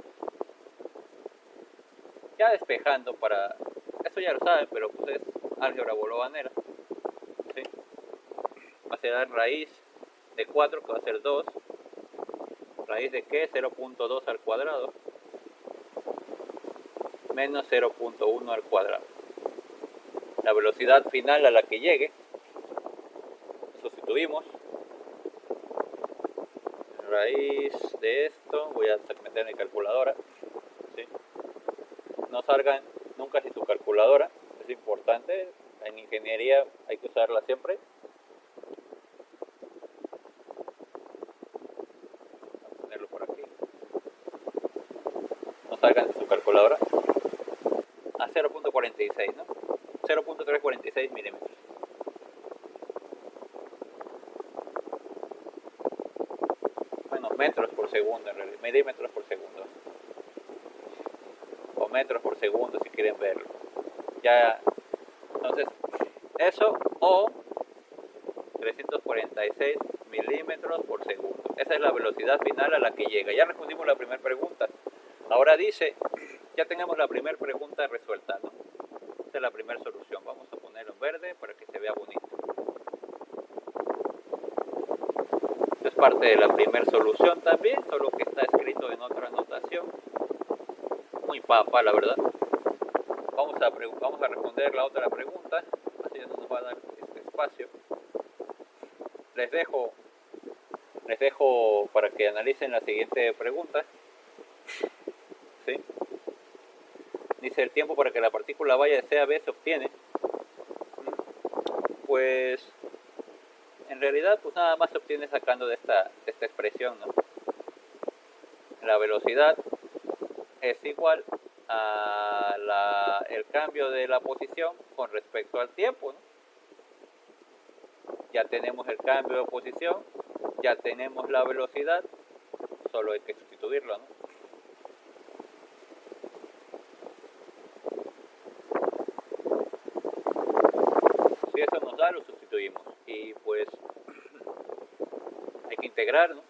ya despejando para... Esto ya lo saben, pero pues es álgebra bolovanera. ¿Sí? Va a ser raíz de 4, que va a ser 2. ¿Raíz de qué? 0.2 al cuadrado. Menos 0.1 al cuadrado. La velocidad final a la que llegue, sustituimos. Raíz de esto, voy a meter en mi calculadora. ¿Sí? No salgan nunca sin su calculadora, es importante. En ingeniería hay que usarla siempre. Voy a ponerlo por aquí. No salgan de su calculadora. A 0.46, ¿no? 0.346 milímetros. Bueno, metros por segundo en realidad, milímetros por segundo. O metros por segundo si quieren verlo. Ya, entonces, eso o 346 milímetros por segundo. Esa es la velocidad final a la que llega. Ya respondimos la primera pregunta. Ahora dice, ya tenemos la primera pregunta resuelta, ¿no? Esta es la primera solución. Vamos a ponerlo en verde para que se vea bonito. Esto es parte de la primera solución también, solo que está escrito en otra notación. Muy papa, la verdad. Vamos a responder la otra pregunta, así no nos va a dar este espacio. Les dejo para que analicen la siguiente pregunta. ¿Sí? Dice, el tiempo para que la partícula vaya de C a B se obtiene. Pues en realidad pues nada más se obtiene sacando de esta expresión, ¿no? La velocidad es igual a el cambio de la posición con respecto al tiempo, ¿no? Ya tenemos el cambio de posición, ya tenemos la velocidad, solo hay que sustituirlo, ¿no? Si eso nos da, lo sustituimos. Y pues hay que integrar, ¿no?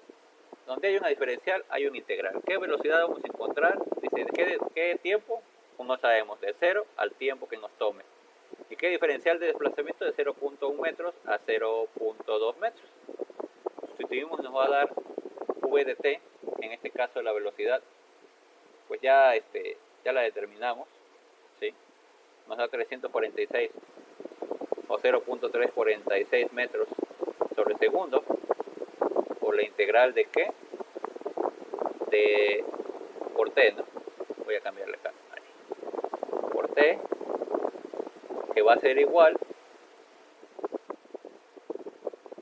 Donde hay una diferencial, hay un integral. ¿Qué velocidad vamos a encontrar? Dice, ¿qué tiempo? Pues no sabemos, de 0 al tiempo que nos tome. ¿Y qué diferencial de desplazamiento? De 0.1 metros a 0.2 metros. Sustituimos, nos va a dar v de t, en este caso la velocidad, pues ya la determinamos, ¿sí? Nos da 346 o 0.346 metros sobre segundo, por la integral de qué? Por t, ¿no? Voy a cambiarle acá. Ahí. Por t, que va a ser igual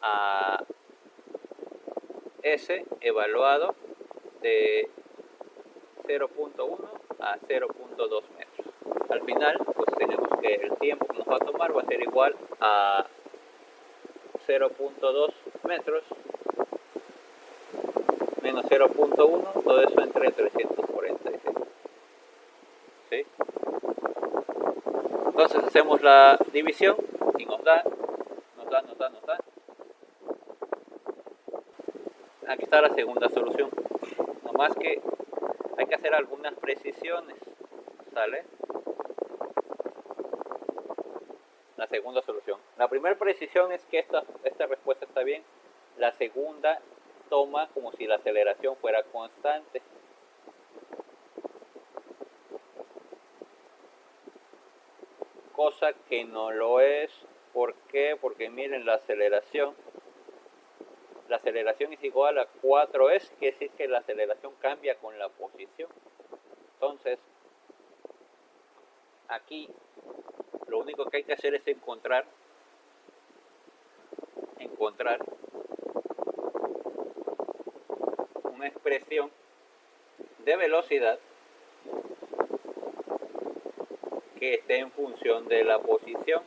a S evaluado de 0.1 a 0.2 metros. Al final, pues tenemos que el tiempo que nos va a tomar va a ser igual a 0.2 metros menos 0.1, todo eso entre 346. ¿Sí? Entonces hacemos la división y nos da. Aquí está la segunda solución. No más que hay que hacer algunas precisiones. ¿Sale? La segunda solución. La primera precisión es que esta respuesta está bien. La segunda toma como si la aceleración fuera constante. Cosa que no lo es. ¿Por qué? Porque miren, la aceleración es igual a 4s, quiere decir que la aceleración cambia con la posición. Entonces, aquí lo único que hay que hacer es encontrar una expresión de velocidad que esté en función de la posición,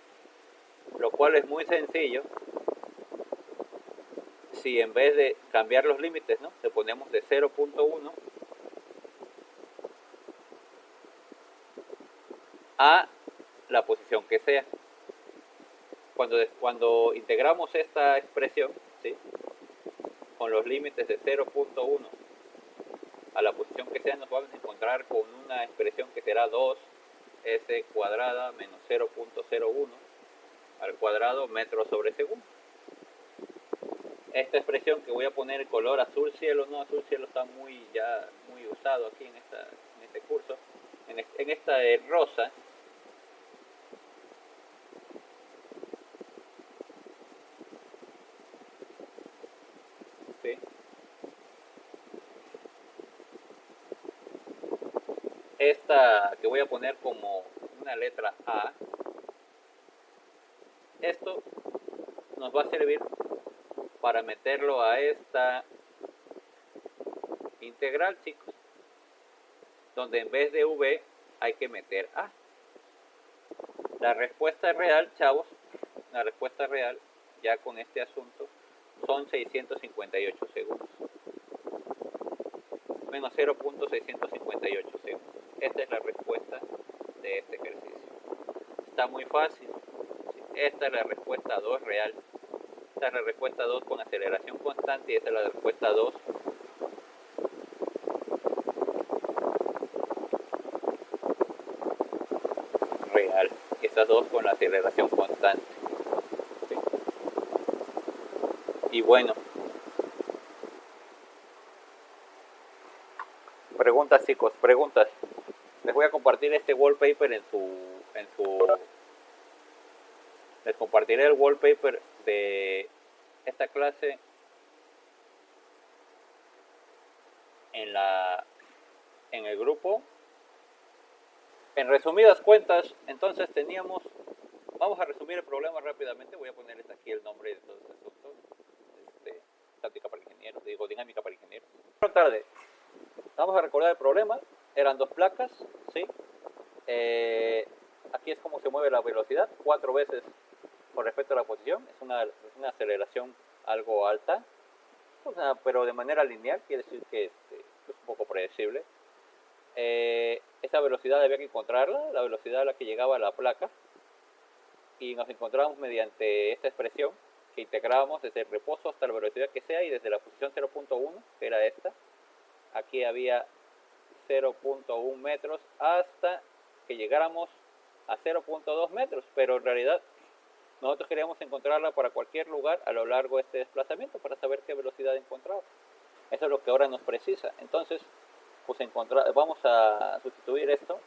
lo cual es muy sencillo. Si en vez de cambiar los límites, ¿no?, le ponemos de 0.1 a la posición que sea. Cuando integramos esta expresión, ¿sí?, con los límites de 0.1 a la posición que sea, nos vamos a encontrar con una expresión que será 2s cuadrada menos 0.01 al cuadrado metros sobre segundo. Esta expresión, que voy a poner el color azul cielo, no, azul cielo está muy usado aquí en este curso, en esta rosa, ¿sí?, esta que voy a poner como una letra A, esto nos va a servir para meterlo a esta integral, chicos, donde en vez de v hay que meter a. La respuesta real, chavos, la respuesta real ya con este asunto son 658 segundos, menos 0.658 segundos. Esta es la respuesta de este ejercicio. Está muy fácil. Esta es la respuesta 2 real. Esta es la respuesta 2 con aceleración constante y esta es la respuesta 2 real. Estas dos con la aceleración constante. ¿Sí? Y bueno, preguntas, chicos, preguntas. Les voy a compartir este wallpaper les compartiré el wallpaper de esta clase en el grupo. En resumidas cuentas, entonces vamos a resumir el problema rápidamente. Voy a ponerles aquí el nombre de todos estos asuntos. Estática para ingenieros, dinámica para ingenieros. Buenas tardes. Vamos a recordar el problema. Eran dos placas, ¿sí? Aquí es como se mueve la velocidad, 4 veces con respecto a la posición. Es una aceleración algo alta, pero de manera lineal, quiere decir que es un poco predecible. Esa velocidad había que encontrarla, la velocidad a la que llegaba la placa, y nos encontramos mediante esta expresión que integrábamos desde el reposo hasta la velocidad que sea, y desde la posición 0.1, que era esta, aquí había 0.1 metros hasta que llegáramos a 0.2 metros, pero en realidad nosotros queríamos encontrarla para cualquier lugar a lo largo de este desplazamiento para saber qué velocidad encontraba. Eso es lo que ahora nos precisa. Entonces, pues vamos a sustituir esto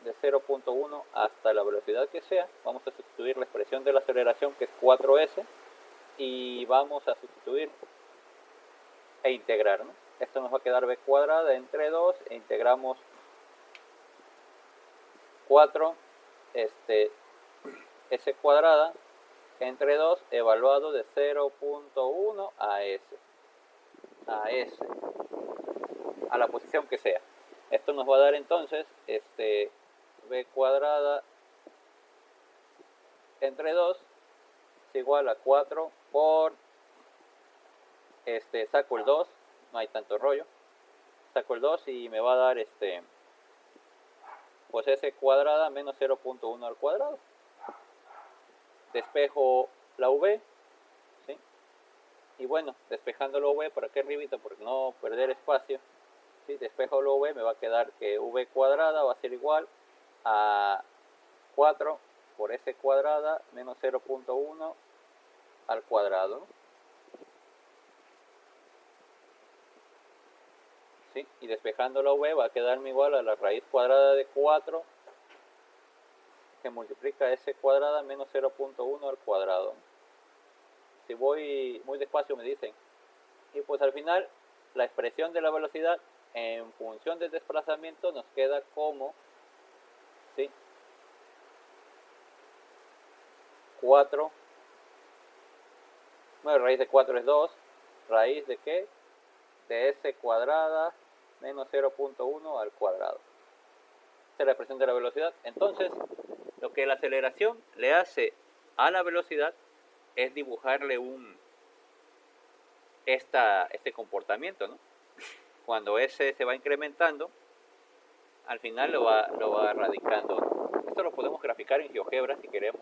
de 0.1 hasta la velocidad que sea. Vamos a sustituir la expresión de la aceleración, que es 4s, y vamos a sustituir e integrar, ¿no? Esto nos va a quedar b cuadrada entre 2 e integramos 4 s cuadrada entre 2 evaluado de 0.1 a s a la posición que sea. Esto nos va a dar entonces b cuadrada entre 2 es igual a 4 por saco el 2, no hay tanto rollo, saco el 2 y me va a dar pues s cuadrada menos 0.1 al cuadrado. Despejo la v, ¿sí? Y bueno, despejando la v por aquí arribita, por no perder espacio, ¿sí? Despejo la v, me va a quedar que v cuadrada va a ser igual a 4 por s cuadrada menos 0.1 al cuadrado, ¿sí? Y despejando la v va a quedarme igual a la raíz cuadrada de 4 que multiplica s cuadrada menos 0.1 al cuadrado. Si voy muy despacio me dicen. Y pues al final la expresión de la velocidad en función del desplazamiento nos queda como, ¿sí?, 4, bueno, raíz de 4 es 2, raíz de ¿qué? De s cuadrada menos 0.1 al cuadrado. Esta es la expresión de la velocidad. Entonces, Lo que la aceleración le hace a la velocidad es dibujarle este comportamiento, ¿no? Cuando S se va incrementando, al final lo va radicando, ¿no? Esto lo podemos graficar en GeoGebra si queremos.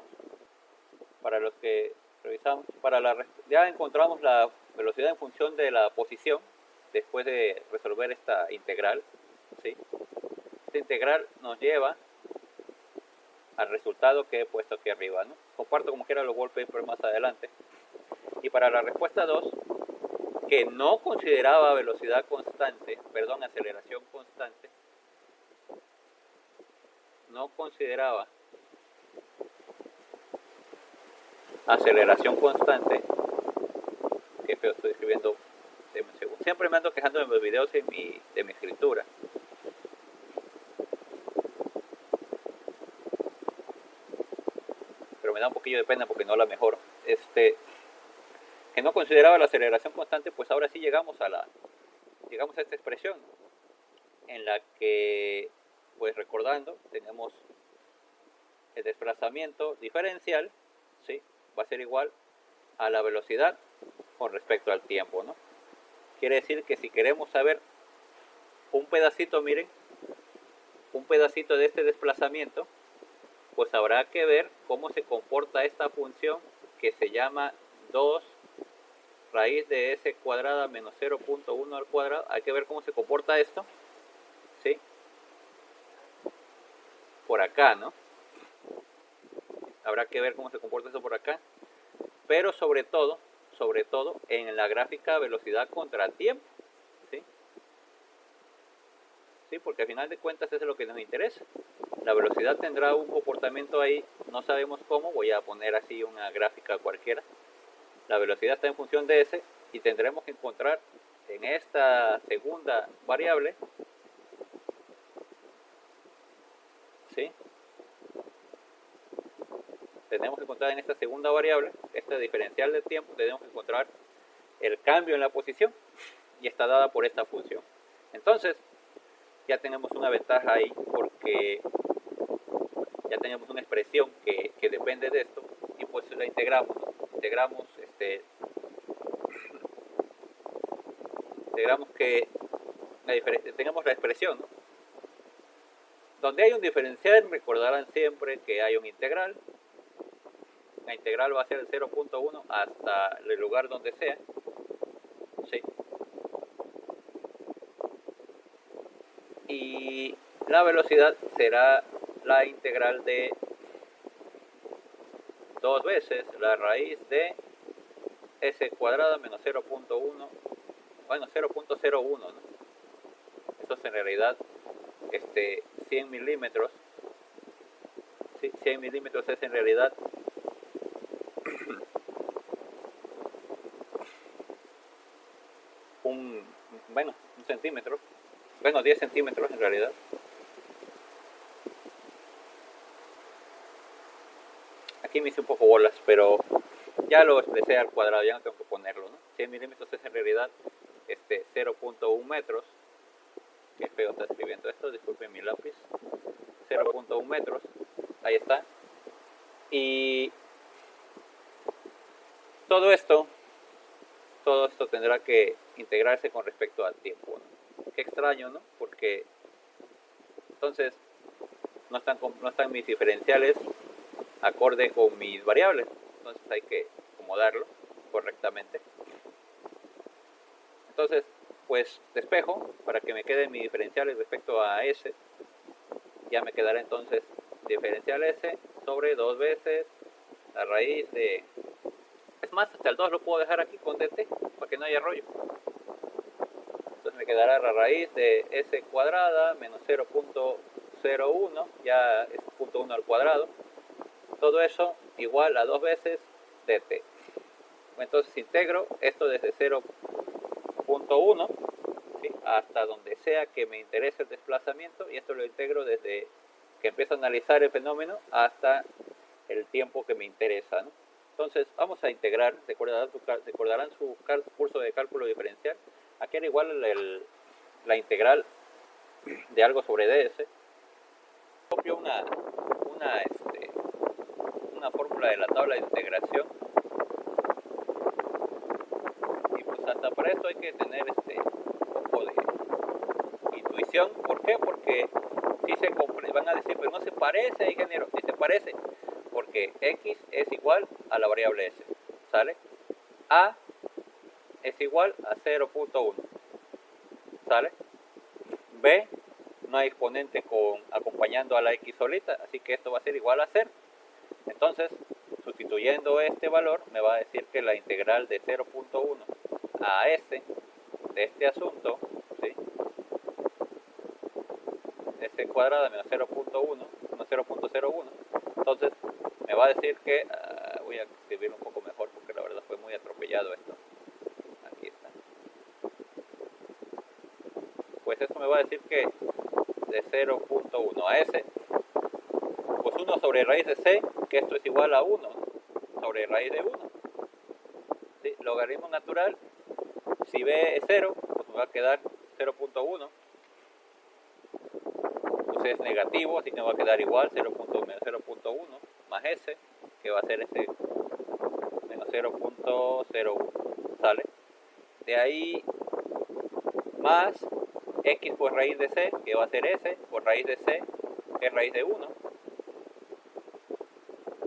Para los que revisamos, ya encontramos la velocidad en función de la posición después de resolver esta integral, ¿sí? Esta integral nos lleva al resultado que he puesto aquí arriba, ¿no? Comparto como quiera los wallpapers más adelante. Y para la respuesta 2, que no consideraba velocidad constante, perdón, aceleración constante, no consideraba aceleración constante, que feo estoy escribiendo, siempre me ando quejando de mis videos de mi escritura. Pero me da un poquillo de pena porque no la mejoro. Que no consideraba la aceleración constante, pues ahora sí llegamos a esta expresión en la que, pues recordando, tenemos el desplazamiento diferencial, ¿sí? Va a ser igual a la velocidad con respecto al tiempo, ¿no? Quiere decir que si queremos saber un pedacito, miren, un pedacito de este desplazamiento, pues habrá que ver cómo se comporta esta función que se llama 2 raíz de s cuadrada menos 0.1 al cuadrado. Hay que ver cómo se comporta esto, ¿sí? Por acá, ¿no? Habrá que ver cómo se comporta esto por acá. Pero sobre todo en la gráfica velocidad contra tiempo, ¿sí? ¿Sí? Porque al final de cuentas eso es lo que nos interesa. La velocidad tendrá un comportamiento ahí, no sabemos cómo, voy a poner así una gráfica cualquiera. La velocidad está en función de S y tendremos que encontrar en esta segunda variable, ¿sí? Tenemos que encontrar en esta segunda variable, este diferencial del tiempo, tenemos que encontrar el cambio en la posición y está dada por esta función. Entonces, ya tenemos una ventaja ahí porque ya tenemos una expresión que depende de esto y pues la integramos, ¿no? Integramos que tengamos la expresión, ¿no? Donde hay un diferencial, recordarán siempre que hay un integral. La integral va a ser el 0.1 hasta el lugar donde sea, ¿sí? Y la velocidad será la integral de 2 veces la raíz de s cuadrada menos 0.1, bueno, 0.01, ¿no? Esto es en realidad 100 milímetros. ¿Sí? 100 milímetros es en realidad un centímetro, bueno, 10 centímetros en realidad. Aquí me hice un poco bolas, pero ya lo expresé al cuadrado, ya no tengo que ponerlo, ¿no? 100 milímetros es en realidad 0.1 metros. Qué feo está escribiendo esto, disculpen mi lápiz. 0.1 metros, ahí está. Y todo esto tendrá que integrarse con respecto al tiempo, ¿no? Qué extraño, ¿no? Porque entonces no están mis diferenciales acorde con mis variables, entonces hay que acomodarlo correctamente. Entonces, pues despejo para que me queden mis diferenciales respecto a S. Ya me quedará entonces diferencial S sobre 2 veces la raíz de... Es más, hasta el 2 lo puedo dejar aquí con dt para que no haya rollo. Entonces me quedará la raíz de S cuadrada menos 0.01, ya es 0.1 al cuadrado. Todo eso igual a 2 veces dt. Entonces integro esto desde 0.1, ¿sí? Hasta donde sea que me interese el desplazamiento, y esto lo integro desde que empiezo a analizar el fenómeno hasta el tiempo que me interesa, ¿no? Entonces vamos a integrar, recordarán su curso de cálculo diferencial. Aquí era igual la integral de algo sobre ds. Copio una una fórmula de la tabla de integración, y pues hasta para esto hay que tener un poco de intuición. ¿Por qué? Porque si se van a decir, pero no se parece, ingeniero. Si se parece, porque x es igual a la variable s, ¿sale? A es igual a 0.1, ¿sale? B no hay exponente acompañando a la x solita, así que esto va a ser igual a 0. Entonces, sustituyendo este valor, me va a decir que la integral de 0.1 a s de este asunto, ¿sí? S cuadrada menos 0.1, no 0.01. Entonces, me va a decir que, voy a escribir un poco mejor porque la verdad fue muy atropellado esto. Aquí está. Pues eso me va a decir que de 0.1 a s, pues 1 sobre raíz de c, que esto es igual a 1 sobre raíz de 1. ¿Sí? Logaritmo natural, si b es 0, pues me va a quedar 0.1. Pues es negativo, así que me va a quedar igual 0.1 más s, que va a ser ese menos 0.01, ¿sale? De ahí más x por raíz de c, que va a ser s por raíz de c, que es raíz de 1.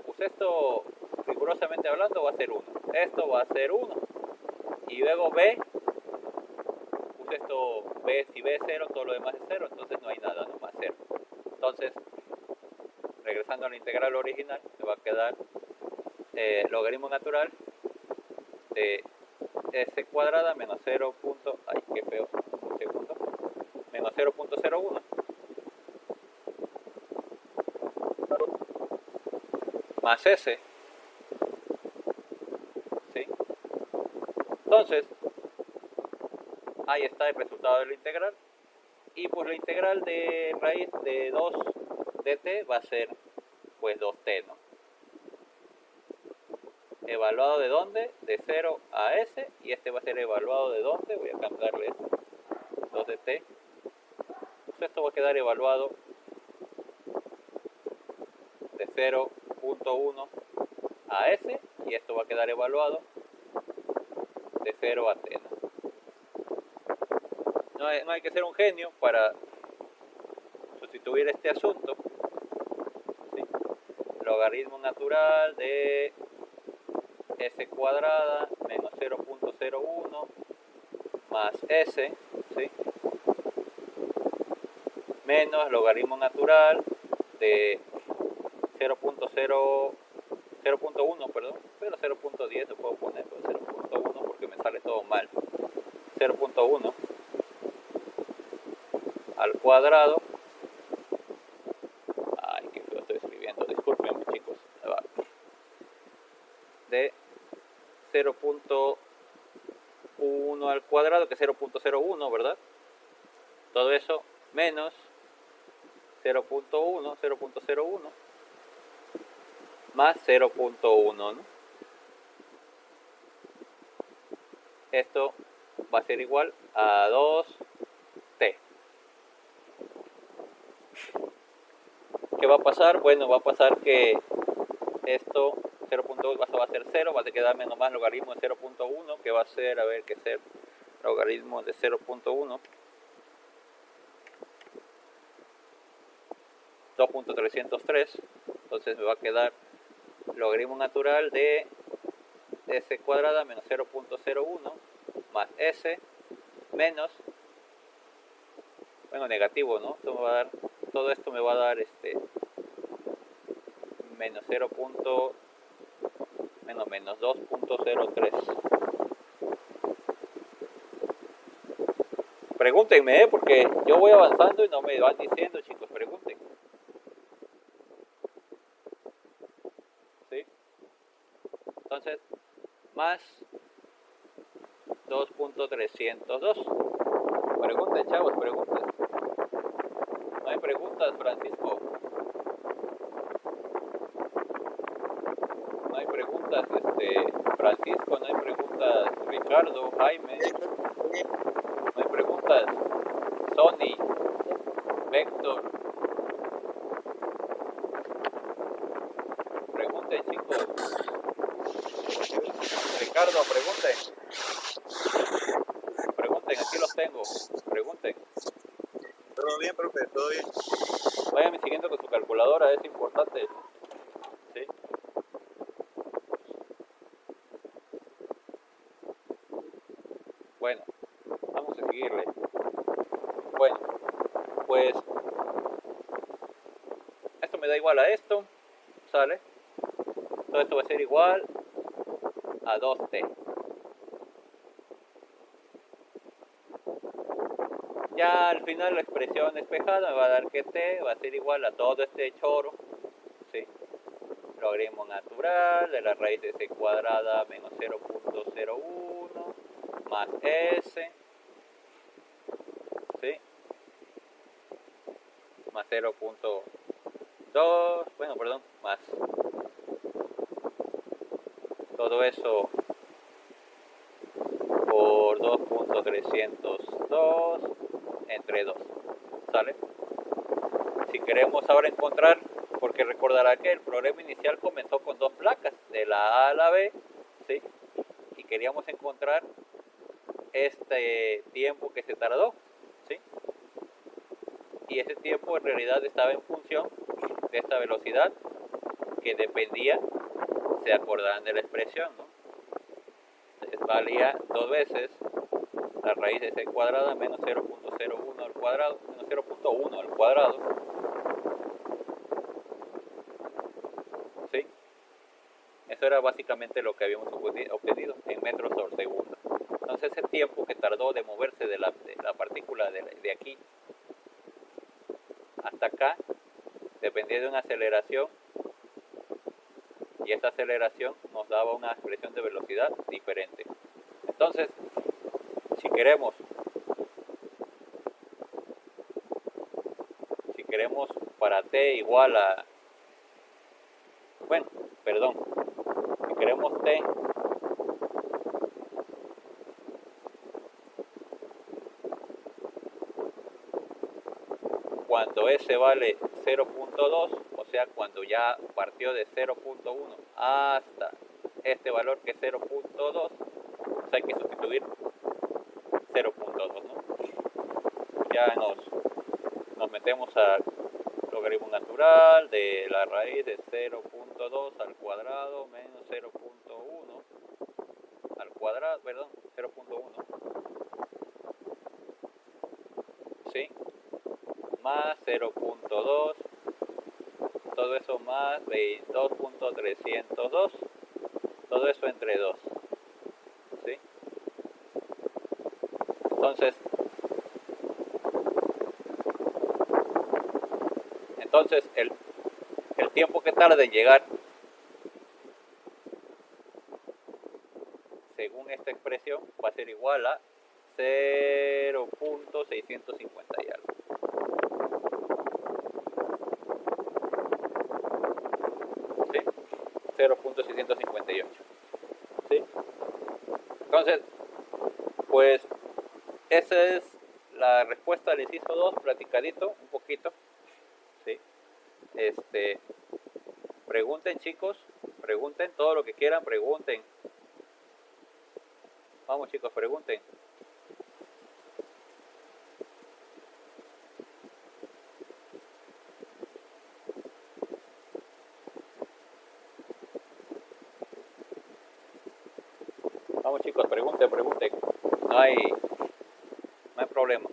Pues esto, rigurosamente hablando, va a ser 1. Esto va a ser 1. Y luego b, pues esto, b, si b es 0, todo lo demás es 0, entonces no hay nada, nomás 0. Entonces, regresando a la integral original, me va a quedar logaritmo natural de s cuadrada menos 0. Ay, qué feo, un segundo, menos 0.01 más s, ¿sí? Entonces, ahí está el resultado de la integral. Y pues la integral de raíz de 2 de t va a ser pues 2t, ¿no? Evaluado de dónde, de 0 a s, y este va a ser evaluado de dónde, voy a cambiarle 2 de t. Pues esto va a quedar evaluado de 0.1 a s, y esto va a quedar evaluado de 0 a t, ¿no? No hay que ser un genio para sustituir este asunto, ¿sí? Logaritmo natural de s cuadrada menos 0.01 más s, ¿sí? Menos logaritmo natural de 0.1, perdón, pero 0.10 lo puedo poner, pero 0.1 porque me sale todo mal. 0.1 al cuadrado. Ay, qué feo estoy escribiendo, discúlpenme, chicos. De 0.1 al cuadrado, que es 0.01, ¿verdad? Todo eso menos 0.1 más 0.1, ¿no? Esto va a ser igual a 2t. ¿Qué va a pasar? Bueno, va a pasar que esto 0.2 va a ser 0, va a quedarme nomás logaritmo de 0.1, que va a ser, a ver, que ser logaritmo de 0.1, 2.303, entonces me va a quedar logaritmo natural de s cuadrada menos 0.01 más s menos, bueno, negativo, ¿no? Esto me va a dar, todo esto me va a dar menos 0. Menos 2.03. Pregúntenme, porque yo voy avanzando y no me van diciendo, chicos, pregunten. ¿Sí? Entonces, más 2.302. Pregunten, chavos, pregunten. No hay preguntas, Francisco. No hay preguntas, Francisco, no hay preguntas, Ricardo, Jaime. No hay preguntas, Sony, Vector. Pregunten, aquí los tengo. Pregunten. Todo bien, profe, todo bien. Vayan siguiendo con su calculadora, es importante. ¿Sí? Bueno, vamos a seguirle. Bueno, pues esto me da igual a esto, ¿sale? Todo esto va a ser igual a 2t. Ya al final la expresión despejada me va a dar que t va a ser igual a todo este choro, ¿sí? Logaritmo natural de la raíz de c cuadrada menos 0.01 más s, ¿sí? Más 0.2, bueno, perdón, más todo eso por 2.302 entre 2, ¿sale? Si queremos ahora encontrar, porque recordará que el problema inicial comenzó con dos placas, de la A a la B, ¿sí? Y queríamos encontrar este tiempo que se tardó, ¿sí? Y ese tiempo en realidad estaba en función de esta velocidad que dependía, se acordarán de la expresión, ¿no? Entonces valía 2 veces la raíz de c cuadrada menos 0.01 al cuadrado, menos 0.1 al cuadrado, ¿sí? Eso era básicamente lo que habíamos obtenido en metros por segundo. Entonces ese tiempo que tardó de moverse de la partícula de aquí hasta acá dependía de una aceleración, y esta aceleración nos daba una expresión de velocidad diferente. Entonces, si queremos para t igual a, bueno, perdón, si queremos t cuando s vale 0.2, o sea, cuando ya partió de 0.1 hasta este valor que es 0.2, pues hay que sustituir 0.2, ¿no? Ya nos metemos al logaritmo natural de la raíz de 0.2 al cuadrado menos 0.1 al cuadrado, perdón, 0.1, ¿sí? Más 0.2, todo eso más 22.302, todo eso entre 2, ¿sí? Entonces el tiempo que tarda en llegar, según esta expresión, va a ser igual a 0.650 y algo. ¿Sí? 0.658. ¿Sí? Entonces, pues esa es la respuesta al inciso 2, platicadito un poquito. ¿Sí? Pregunten, chicos, pregunten todo lo que quieran, pregunten. Vamos, chicos, pregunten. Vamos, chicos, pregunten. No hay problema.